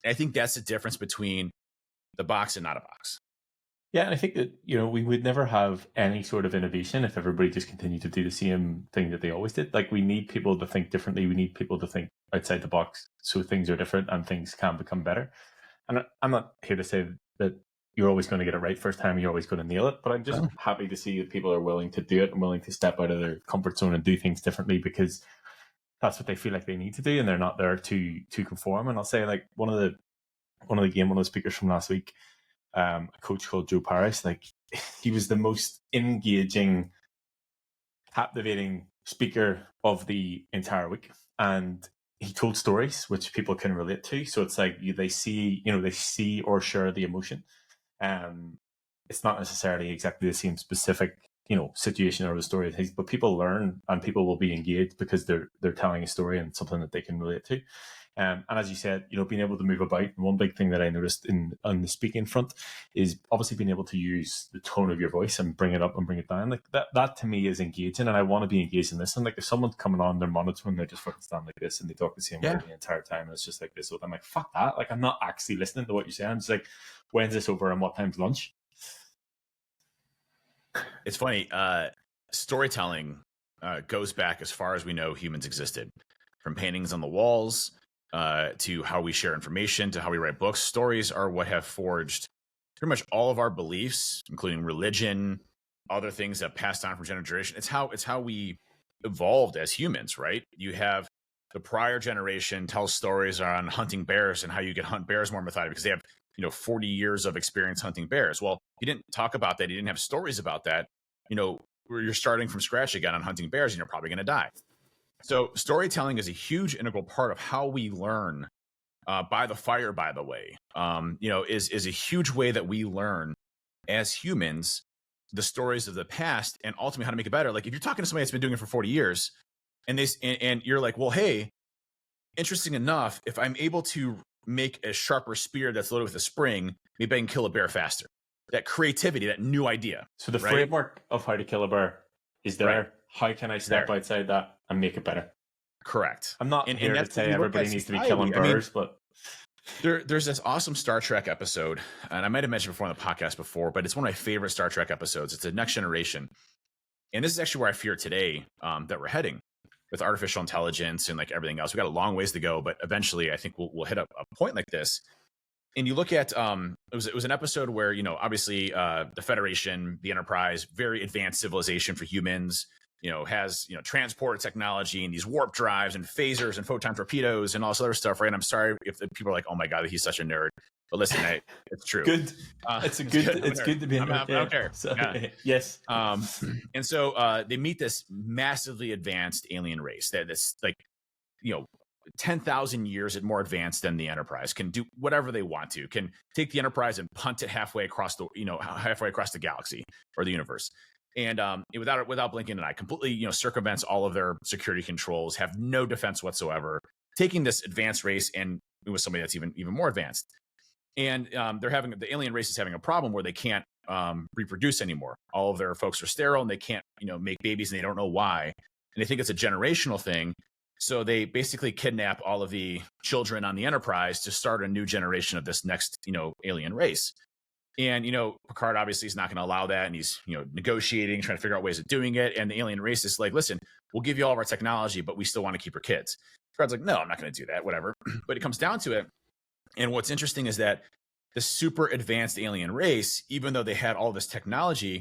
And I think that's the difference between the box and not a box. Yeah, and I think that, we would never have any sort of innovation if everybody just continued to do the same thing that they always did. Like, we need people to think differently. We need people to think outside the box so things are different and things can become better. And I'm not here to say that you're always going to get it right first time, you're always going to nail it. But I'm just happy to see that people are willing to do it and willing to step out of their comfort zone and do things differently because that's what they feel like they need to do, and they're not there to conform. And I'll say, like, one of the speakers from last week, a coach called Joe Paris, like, he was the most engaging, captivating speaker of the entire week, and he told stories which people can relate to. So it's like they see or share the emotion. It's not necessarily exactly the same specific situation or the story, but people learn and people will be engaged because they're telling a story and something that they can relate to. And as you said, being able to move about. And one big thing that I noticed on the speaking front is obviously being able to use the tone of your voice and bring it up and bring it down. Like that to me is engaging, and I want to be engaged in this. And like, if someone's coming on, they're monotone, they're just fucking stand like this and they talk the same way the entire time, and it's just like this. So I'm like, fuck that. Like, I'm not actually listening to what you're saying. I'm just like, when's this over and what time's lunch? It's funny. Storytelling goes back as far as we know humans existed, from paintings on the walls to how we share information, to how we write books. Stories are what have forged pretty much all of our beliefs, including religion, other things that passed on from generation. It's how we evolved as humans, right? You have the prior generation tells stories on hunting bears and how you can hunt bears more methodically because they have 40 years of experience hunting bears. Well, he didn't talk about that. He didn't have stories about that. Where you're starting from scratch again on hunting bears and you're probably going to die. So storytelling is a huge integral part of how we learn. By the fire, by the way, is a huge way that we learn as humans the stories of the past and ultimately how to make it better. Like if you're talking to somebody that's been doing it for 40 years and you're like, well, hey, interesting enough, if I'm able to make a sharper spear that's loaded with a spring, maybe I can kill a bear faster. That creativity, that new idea. So the framework of how to kill a bear is there. Right. How can I step outside that and make it better? Correct. I'm not here to say everybody needs to be killing bears, but there's this awesome Star Trek episode, and I might have mentioned before on the podcast before, but it's one of my favorite Star Trek episodes. It's the Next Generation, and this is actually where I fear today that we're heading with artificial intelligence and like everything else. We got a long ways to go, but eventually I think we'll hit a point like this. And you look at it was an episode where obviously the Federation, the Enterprise, very advanced civilization for humans. Has transport technology and these warp drives and phasers and photon torpedoes and all this other stuff, right? And I'm sorry if people are like, "Oh my god, he's such a nerd," but listen, it's true. Good. It's good to be a nerd. I don't care. So, yes. And so they meet this massively advanced alien race that's like 10,000 years more advanced than the Enterprise, can do whatever they want to, can take the Enterprise and punt it halfway across the galaxy or the universe. And without blinking an eye, completely circumvents all of their security controls, have no defense whatsoever, taking this advanced race and with somebody that's even more advanced. And the alien race is having a problem where they can't reproduce anymore. All of their folks are sterile and they can't make babies, and they don't know why. And they think it's a generational thing. So they basically kidnap all of the children on the Enterprise to start a new generation of this next alien race. And, Picard obviously is not going to allow that. And he's, negotiating, trying to figure out ways of doing it. And the alien race is like, listen, we'll give you all of our technology, but we still want to keep your kids. Picard's like, no, I'm not going to do that, whatever. But it comes down to it. And what's interesting is that the super advanced alien race, even though they had all this technology,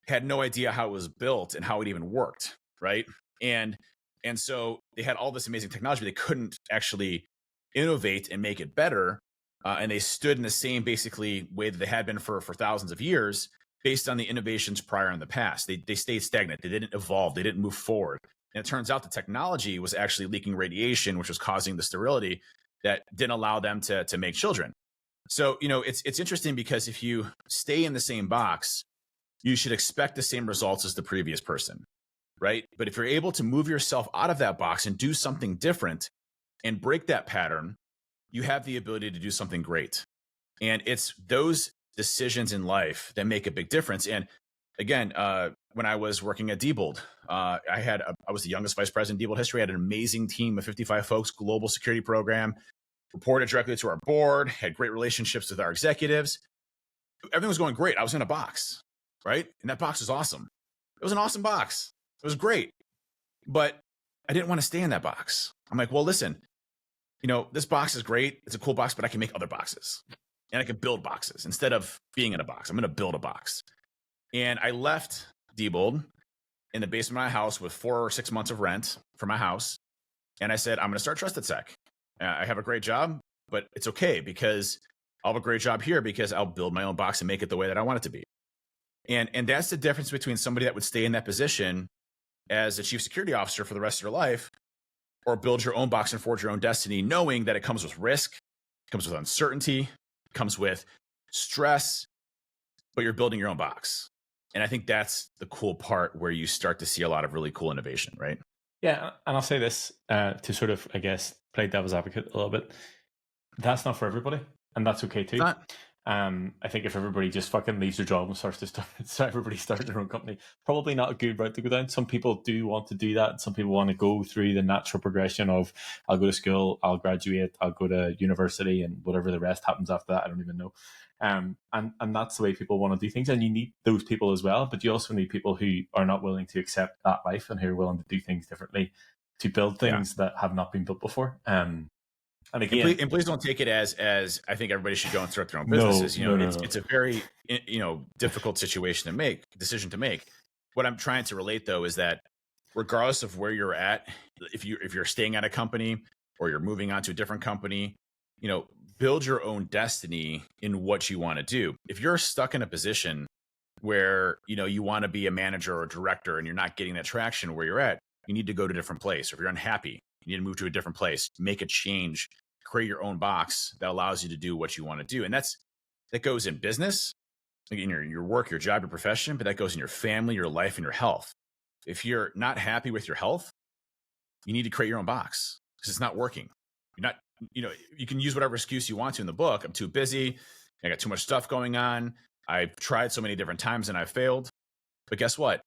had no idea how it was built and how it even worked, right? And so they had all this amazing technology, but they couldn't actually innovate and make it better. And they stood in the same basically way that they had been for thousands of years based on the innovations prior in the past. They stayed stagnant. They didn't evolve. They didn't move forward. And it turns out the technology was actually leaking radiation, which was causing the sterility that didn't allow them to make children. So, it's interesting because if you stay in the same box, you should expect the same results as the previous person, right? But if you're able to move yourself out of that box and do something different and break that pattern, you have the ability to do something great. And it's those decisions in life that make a big difference. And again, when I was working at Diebold, I was the youngest vice president in Diebold history. I had an amazing team of 55 folks, global security program, reported directly to our board, had great relationships with our executives. Everything was going great. I was in a box, right? And that box was awesome. It was an awesome box. It was great. But I didn't want to stay in that box. I'm like, well, listen, this box is great. It's a cool box, but I can make other boxes and I can build boxes instead of being in a box. I'm going to build a box. And I left Diebold in the basement of my house with 4 or 6 months of rent for my house. And I said, I'm going to start Trusted Sec. I have a great job, but it's okay because I'll have a great job here because I'll build my own box and make it the way that I want it to be. And that's the difference between somebody that would stay in that position as a chief security officer for the rest of your life, or build your own box and forge your own destiny, knowing that it comes with risk, it comes with uncertainty, it comes with stress, but you're building your own box. And I think that's the cool part where you start to see a lot of really cool innovation, right? Yeah, and I'll say this to sort of, I guess, play devil's advocate a little bit. That's not for everybody, and that's okay too. I think if everybody just fucking leaves their job and starts everybody start their own company, probably not a good route to go down. Some people do want to do that. Some people want to go through the natural progression of I'll go to school, I'll graduate, I'll go to university, and whatever the rest happens after that, I don't even know. And that's the way people want to do things. And you need those people as well, but you also need people who are not willing to accept that life and who are willing to do things differently to build things that have not been built before. And again, and please don't take it as I think everybody should go and start their own No, businesses. no. It's a very difficult decision to make. What I'm trying to relate though is that regardless of where you're at, if you're staying at a company or you're moving on to a different company, build your own destiny in what you want to do. If you're stuck in a position where you want to be a manager or a director and you're not getting that traction where you're at, you need to go to a different place. Or if you're unhappy, you need to move to a different place, make a change, create your own box that allows you to do what you want to do. And that goes in business, in your work, your job, your profession, but that goes in your family, your life, and your health. If you're not happy with your health, you need to create your own box because it's not working. You're not, you can use whatever excuse you want to in the book. I'm too busy. I got too much stuff going on. I've tried so many different times and I've failed. But guess what?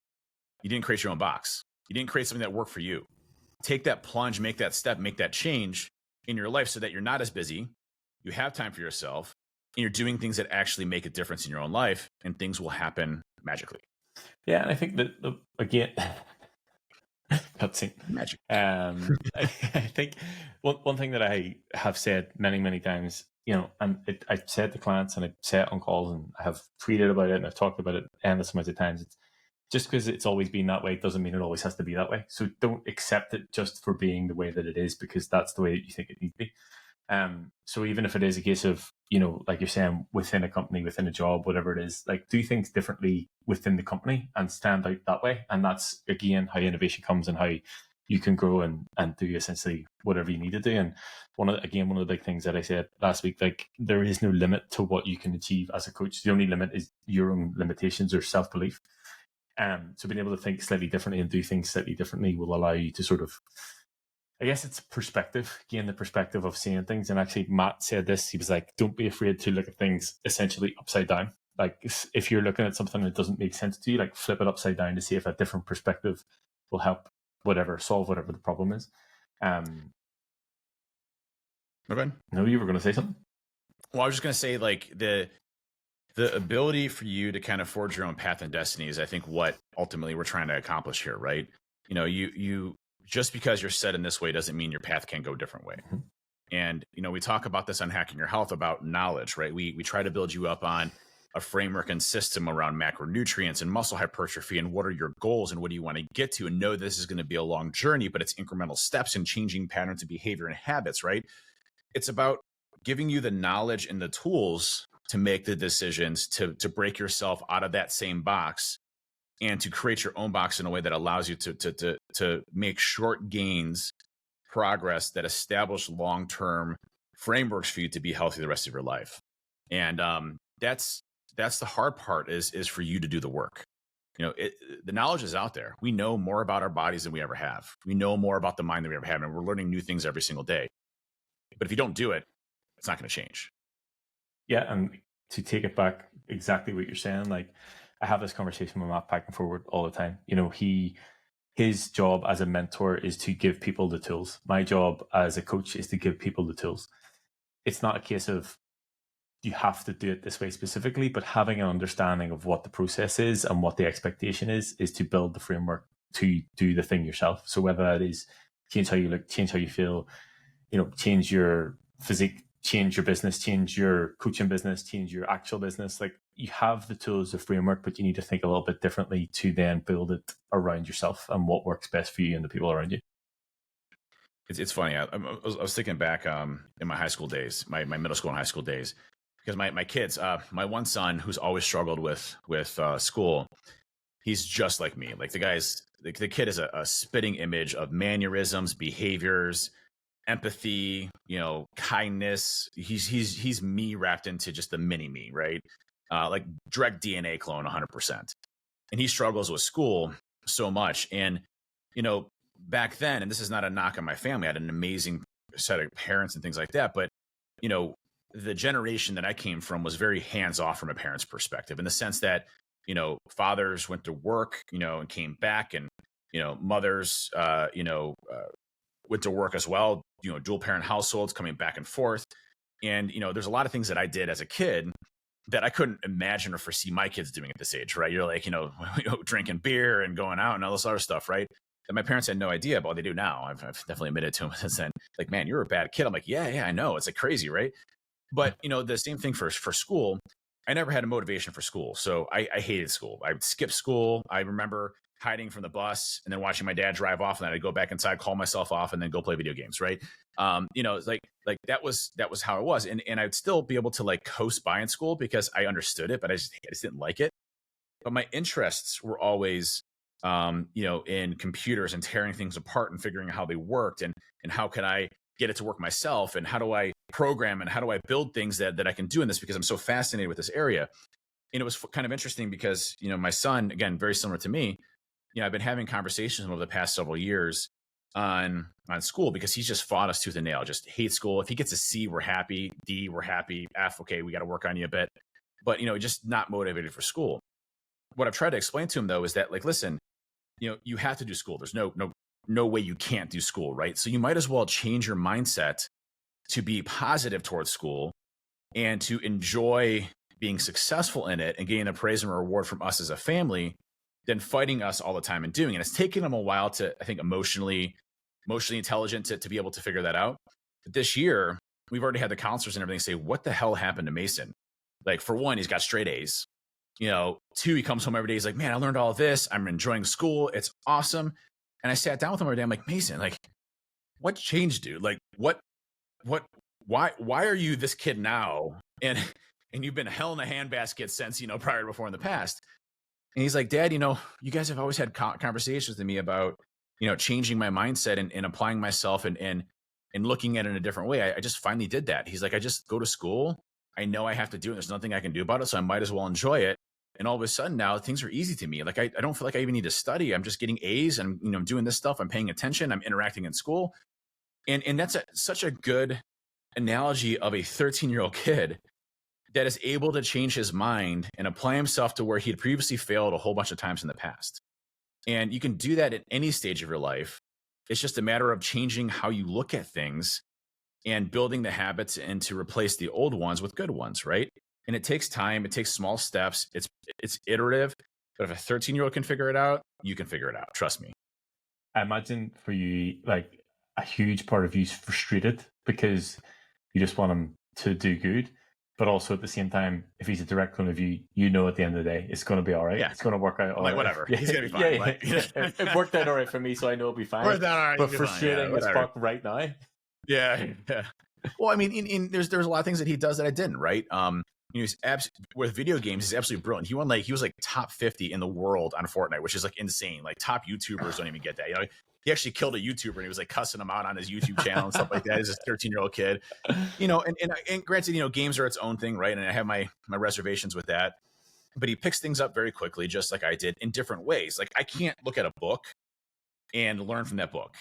You didn't create your own box. You didn't create something that worked for you. Take that plunge, make that step, make that change in your life so that you're not as busy. You have time for yourself and you're doing things that actually make a difference in your own life, and things will happen magically. Yeah. And I think that, again, cutscene. Magic. I think one thing that I have said many times, and I've said to clients and I've said it on calls and I have tweeted about it and I've talked about it endless amounts of times. It's just because it's always been that way doesn't mean it always has to be that way. So don't accept it just for being the way that it is because that's the way that you think it needs to be. So even if it is a case of, like you're saying, within a company, within a job, whatever it is, like do things differently within the company and stand out that way. And that's, again, how innovation comes and how you can grow and do essentially whatever you need to do. And one of the big things that I said last week, like there is no limit to what you can achieve as a coach. The only limit is your own limitations or self-belief. So being able to think slightly differently and do things slightly differently will allow you to sort of, I guess it's perspective, gain the perspective of seeing things. And actually Matt said this, he was like, don't be afraid to look at things essentially upside down. Like if you're looking at something that doesn't make sense to you, like flip it upside down to see if a different perspective will help solve whatever the problem is. Okay. No, you were going to say something? Well, I was just going to say like the ability for you to kind of forge your own path and destiny is, I think, what ultimately we're trying to accomplish here, right? You just because you're set in this way doesn't mean your path can't go a different way. Mm-hmm. And, we talk about this on Hacking Your Health about knowledge, right? We try to build you up on a framework and system around macronutrients and muscle hypertrophy and what are your goals and what do you want to get to, and know this is going to be a long journey, but it's incremental steps in changing patterns of behavior and habits, right? It's about giving you the knowledge and the tools to make the decisions to break yourself out of that same box and to create your own box in a way that allows you to make short gains, progress that establish long-term frameworks for you to be healthy the rest of your life. And that's the hard part is for you to do the work. The knowledge is out there. We know more about our bodies than we ever have. We know more about the mind than we ever have, and we're learning new things every single day. But if you don't do it, it's not going to change. Yeah, and to take it back, exactly what you're saying, like I have this conversation with Matt back and forward all the time. His job as a mentor is to give people the tools. My job as a coach is to give people the tools. It's not a case of you have to do it this way specifically, but having an understanding of what the process is and what the expectation is to build the framework to do the thing yourself. So whether that is change how you look, change how you feel, change your physique, change your business, change your coaching business, change your actual business. Like you have the tools, the framework, but you need to think a little bit differently to then build it around yourself and what works best for you and the people around you. It's funny. I was thinking back in my high school days, my middle school and high school days, because my kids, my one son who's always struggled with school, he's just like me. Like the kid is a spitting image of mannerisms, behaviors, empathy, kindness. He's me wrapped into just the mini me, right? Like direct DNA clone 100%. And he struggles with school so much. And, back then, and this is not a knock on my family, I had an amazing set of parents and things like that. But, the generation that I came from was very hands-off from a parent's perspective, in the sense that, fathers went to work, and came back, and, mothers, went to work as well, dual parent households coming back and forth. And, there's a lot of things that I did as a kid that I couldn't imagine or foresee my kids doing at this age, right? You're like, drinking beer and going out and all this other stuff, right? that my parents had no idea about. They do now. I've definitely admitted to them since then. Like, man, you're a bad kid. I'm like, yeah, I know. It's like crazy, right? But the same thing for school. I never had a motivation for school, so I hated school. I would skip school. I remember hiding from the bus and then watching my dad drive off, and then I'd go back inside, call myself off, and then go play video games. Right? It's like that was how it was, and I'd still be able to like coast by in school because I understood it, but I just didn't like it. But my interests were always, in computers and tearing things apart and figuring out how they worked, and how can I get it to work myself, and how do I program, and how do I build things that I can do in this, because I'm so fascinated with this area. And it was kind of interesting because, my son, again, very similar to me, I've been having conversations over the past several years on school, because he's just fought us tooth and nail, just hates school. If he gets a C, we're happy. D, we're happy. F, okay, we got to work on you a bit. But, just not motivated for school. What I've tried to explain to him, though, is that, like, listen, you have to do school. There's no way you can't do school, right? So you might as well change your mindset to be positive towards school and to enjoy being successful in it and getting the praise and reward from us as a family than fighting us all the time and doing it. It's taken them a while to, I think, emotionally intelligent to be able to figure that out. But this year, we've already had the counselors and everything say, what the hell happened to Mason? Like, for one, he's got straight A's. Two, he comes home every day. He's like, man, I learned all of this. I'm enjoying school. It's awesome. And I sat down with him every day. I'm like, Mason, like, what changed, dude? Like, why are you this kid now? And you've been hell in a handbasket since, prior to before in the past. And he's like, Dad, you guys have always had conversations with me about, changing my mindset and applying myself and looking at it in a different way. I just finally did that. He's like, I just go to school. I know I have to do it. There's nothing I can do about it. So I might as well enjoy it. And all of a sudden now things are easy to me. Like, I don't feel like I even need to study. I'm just getting A's and, I'm doing this stuff. I'm paying attention. I'm interacting in school. And that's such a good analogy of a 13-year-old kid that is able to change his mind and apply himself to where he had previously failed a whole bunch of times in the past. And you can do that at any stage of your life. It's just a matter of changing how you look at things and building the habits and to replace the old ones with good ones, right? And it takes time. It takes small steps. It's iterative. But if a 13-year-old can figure it out, you can figure it out. Trust me. I imagine for you, like, a huge part of you is frustrated because you just want him to do good. But also at the same time, if he's a direct one of you, at the end of the day, it's going to be all right. Yeah. It's going to work out all right. Whatever. Yeah. He's going to be fine. Like, it worked out all right for me, so I know it'll be fine. Worked out all right, but frustrating as fuck right now. Yeah. Well, I mean, there's a lot of things that he does that I didn't, right? He's with video games, he's absolutely brilliant. He was like top 50 in the world on Fortnite, which is like insane. Like, top YouTubers don't even get that. He actually killed a YouTuber and he was like cussing him out on his YouTube channel and stuff like that. He's a 13-year-old kid, and granted, games are its own thing, right? And I have my reservations with that, but he picks things up very quickly, just like I did, in different ways. Like, I can't look at a book and learn from that book.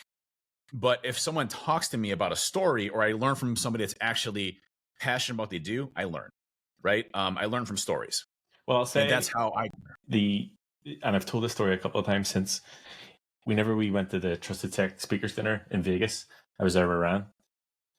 But if someone talks to me about a story, or I learn from somebody that's actually passionate about what they do, I learn, right? I learn from stories. Well, I'll say, and that's how and I've told this story a couple of times since whenever we went to the Trusted Tech Speakers Dinner in Vegas. I was there around.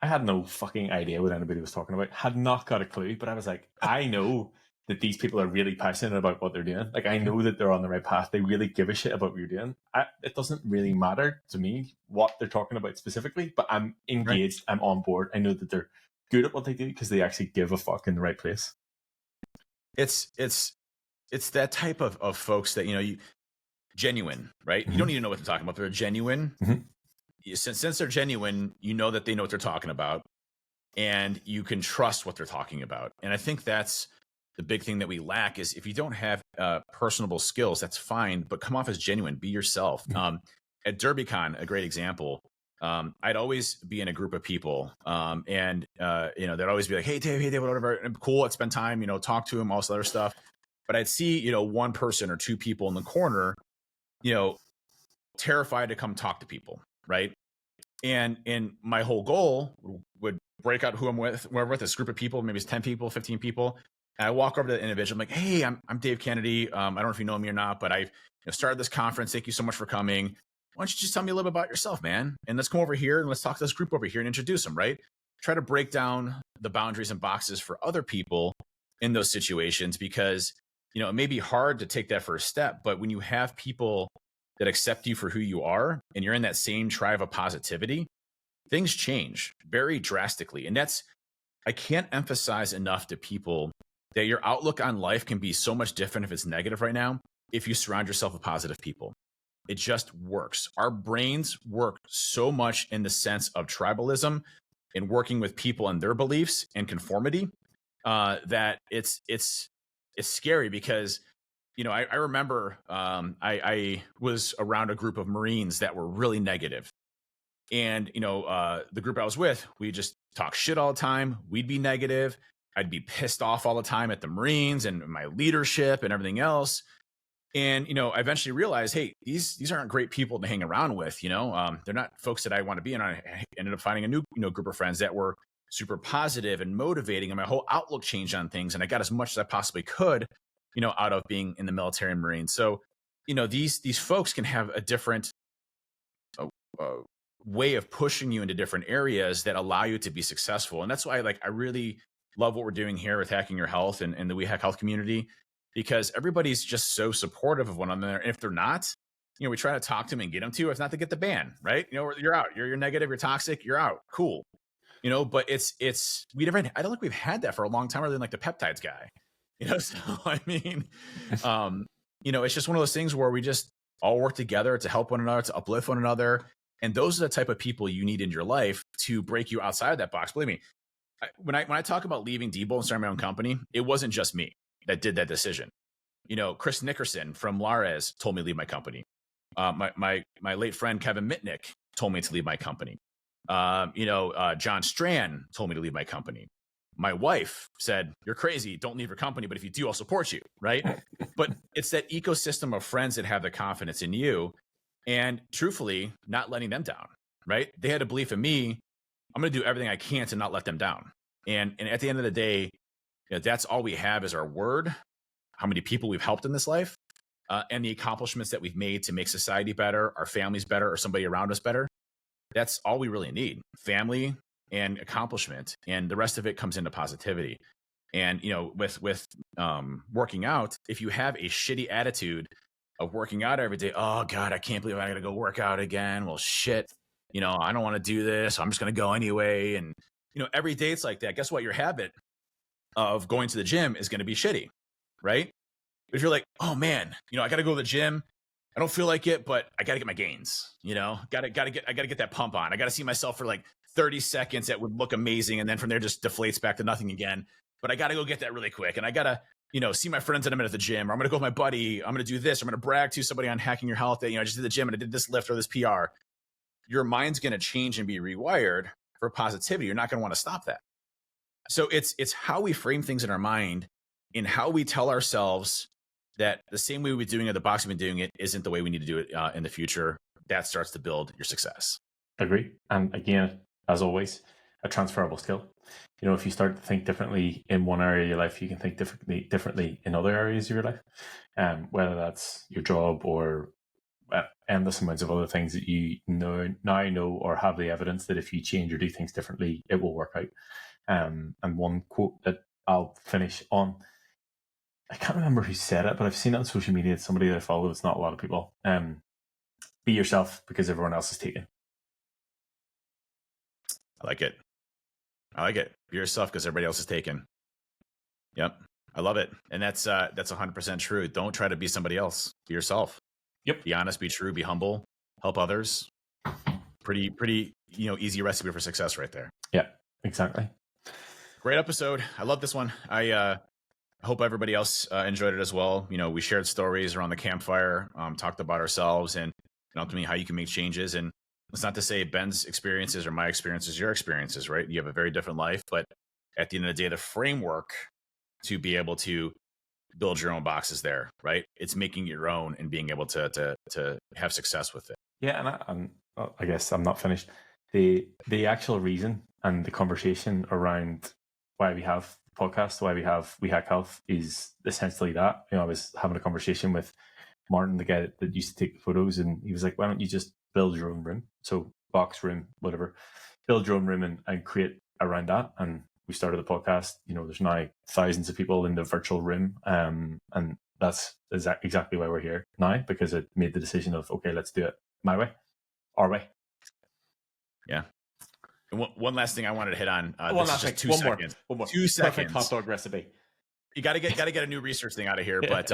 I had no fucking idea what anybody was talking about. Had not got a clue, but I was like, I know that these people are really passionate about what they're doing. Like, I know that they're on the right path. They really give a shit about what you're doing. It doesn't really matter to me what they're talking about specifically, but I'm engaged. Right. I'm on board. I know that they're good at what they do because they actually give a fuck in the right place. It's that type of folks that, you genuine, right? Mm-hmm. You don't even know what they're talking about. They're genuine. Mm-hmm. Since they're genuine, you know that they know what they're talking about, and you can trust what they're talking about. And I think that's the big thing that we lack, is if you don't have personable skills, that's fine, but come off as genuine, be yourself. Mm-hmm. At DerbyCon, a great example, I'd always be in a group of people, and they'd always be like, hey Dave, whatever, cool, let's spend time, talk to him, all this other stuff. But I'd see, one person or two people in the corner, terrified to come talk to people, right? And my whole goal would break out who I'm with, where I'm with this group of people, maybe it's 10 people, 15 people. And I walk over to the individual. I'm like, hey, I'm Dave Kennedy. I don't know if you know me or not, but I've started this conference. Thank you so much for coming. Why don't you just tell me a little bit about yourself, man? And let's come over here and let's talk to this group over here and introduce them, right? Try to break down the boundaries and boxes for other people in those situations, because, it may be hard to take that first step, but when you have people that accept you for who you are, and you're in that same tribe of positivity, things change very drastically. And I can't emphasize enough to people that your outlook on life can be so much different if it's negative right now, if you surround yourself with positive people. It just works. Our brains work so much in the sense of tribalism and working with people and their beliefs and conformity, that it's scary because, I remember I was around a group of Marines that were really negative. And, the group I was with, we just talk shit all the time. We'd be negative. I'd be pissed off all the time at the Marines and my leadership and everything else. And, I eventually realized, hey, these aren't great people to hang around with. They're not folks that I want to be. And I ended up finding a new, group of friends that were super positive and motivating. And my whole outlook changed on things. And I got as much as I possibly could, out of being in the military and Marines. So, these folks can have a different way of pushing you into different areas that allow you to be successful. And that's why I really love what we're doing here with Hacking Your Health and the We Hack Health community, because everybody's just so supportive of one another. And if they're not, we try to talk to them and get them to, if not to get the ban, right? You're out, you're negative, you're toxic, you're out. Cool. But I don't think we've had that for a long time other than like the peptides guy, so I mean, it's just one of those things where we just all work together to help one another, to uplift one another. And those are the type of people you need in your life to break you outside of that box. Believe me, when I talk about leaving Diebold and starting my own company, it wasn't just me that did that decision. Chris Nickerson from Lares told me to leave my company. My late friend Kevin Mitnick told me to leave my company. John Strand told me to leave my company. My wife said, "You're crazy. Don't leave your company. But if you do, I'll support you." Right. But it's that ecosystem of friends that have the confidence in you and truthfully not letting them down. Right. They had a belief in me. I'm going to do everything I can to not let them down. And at the end of the day, that's all we have is our word, how many people we've helped in this life, and the accomplishments that we've made to make society better, our families better, or somebody around us better. That's all we really need. Family and accomplishment, and the rest of it comes into positivity. And with working out, if you have a shitty attitude of working out every day, oh God, I can't believe I got to go work out again. Well, shit, I don't want to do this. I'm just going to go anyway. And every day it's like that. Guess what? Your habit of going to the gym is going to be shitty, right? But if you're like, oh man, I got to go to the gym. I don't feel like it, but I got to get my gains. I got to get that pump on. I got to see myself for like 30 seconds. That would look amazing. And then from there just deflates back to nothing again. But I got to go get that really quick. And I got to, see my friends in a minute at the gym. Or I'm going to go with my buddy. I'm going to do this. I'm going to brag to somebody on Hacking Your Health that, I just did the gym and I did this lift or this PR. Your mind's going to change and be rewired for positivity. You're not going to want to stop that. So it's how we frame things in our mind and how we tell ourselves that the same way we're doing it, the box we've been doing it, isn't the way we need to do it in the future. That starts to build your success. Agree. And again, as always, a transferable skill. If you start to think differently in one area of your life, you can think differently in other areas of your life. Whether that's your job or endless amounts of other things that you now know or have the evidence that if you change or do things differently, it will work out. And one quote that I'll finish on, I can't remember who said it, but I've seen it on social media. It's somebody that I follow. It's not a lot of people. Be yourself because everyone else is taken. I like it. Be yourself because everybody else is taken. Yep. I love it. And that's 100% true. Don't try to be somebody else. Be yourself. Yep. Be honest, be true, be humble, help others. Pretty, easy recipe for success right there. Yeah, exactly. Great episode. I love this one. I hope everybody else enjoyed it as well. We shared stories around the campfire, talked about ourselves and ultimately how you can make changes. And it's not to say Ben's experiences or my experiences, your experiences, right? You have a very different life, but at the end of the day, the framework to be able to build your own boxes there, right? It's making your own and being able to have success with it. Yeah, and I guess I'm not finished. The actual reason and the conversation around why we have podcasts, why we Hack Health is essentially that. I was having a conversation with Martin, the guy that used to take the photos, and he was like, why don't you just build your own room? So box room, whatever. Build your own room and create around that. And we started the podcast. There's now thousands of people in the virtual room. And that's exactly why we're here now, because it made the decision of, okay, let's do it my way, our way. Yeah. And one last thing I wanted to hit on. One this is just last thing. 2 seconds. One more. 2 seconds. Perfect hot dog recipe. You got to get a new research thing out of here. But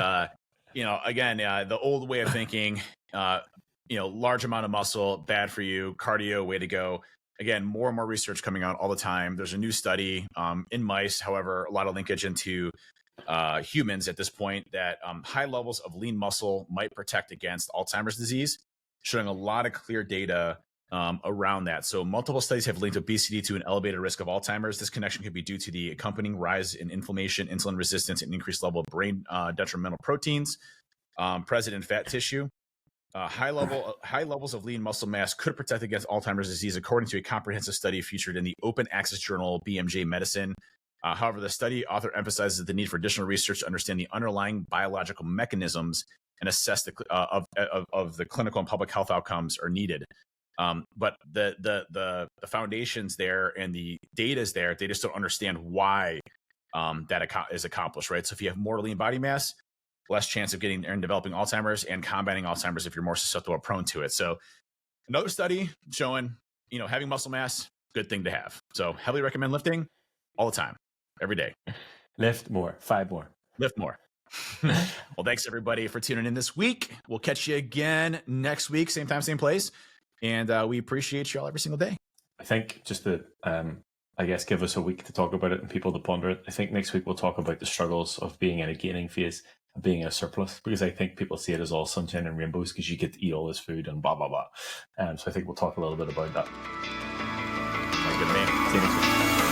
again, the old way of thinking, large amount of muscle, bad for you. Cardio, way to go. Again, more and more research coming out all the time. There's a new study in mice, however, a lot of linkage into humans at this point, that high levels of lean muscle might protect against Alzheimer's disease, showing a lot of clear data around that. So multiple studies have linked obesity to an elevated risk of Alzheimer's. This connection could be due to the accompanying rise in inflammation, insulin resistance, and increased level of brain detrimental proteins present in fat tissue. High levels of lean muscle mass could protect against Alzheimer's disease, according to a comprehensive study featured in the open access journal BMJ Medicine. However, the study author emphasizes the need for additional research to understand the underlying biological mechanisms and assess the of the clinical and public health outcomes are needed. But the foundations there and the data is there. They just don't understand why that is accomplished, right? So if you have more lean body mass, less chance of getting and developing Alzheimer's, and combating Alzheimer's if you're more susceptible or prone to it. So another study showing, having muscle mass, good thing to have. So heavily recommend lifting all the time, every day. Lift more, 5 more. Lift more. Well, thanks everybody for tuning in this week. We'll catch you again next week, same time, same place. And we appreciate you all every single day. I think just to, give us a week to talk about it and people to ponder it. I think next week we'll talk about the struggles of being in a gaining phase, being in a surplus, because I think people see it as all sunshine and rainbows because you get to eat all this food and blah, blah, blah. So I think we'll talk a little bit about that. Good man. See you next week.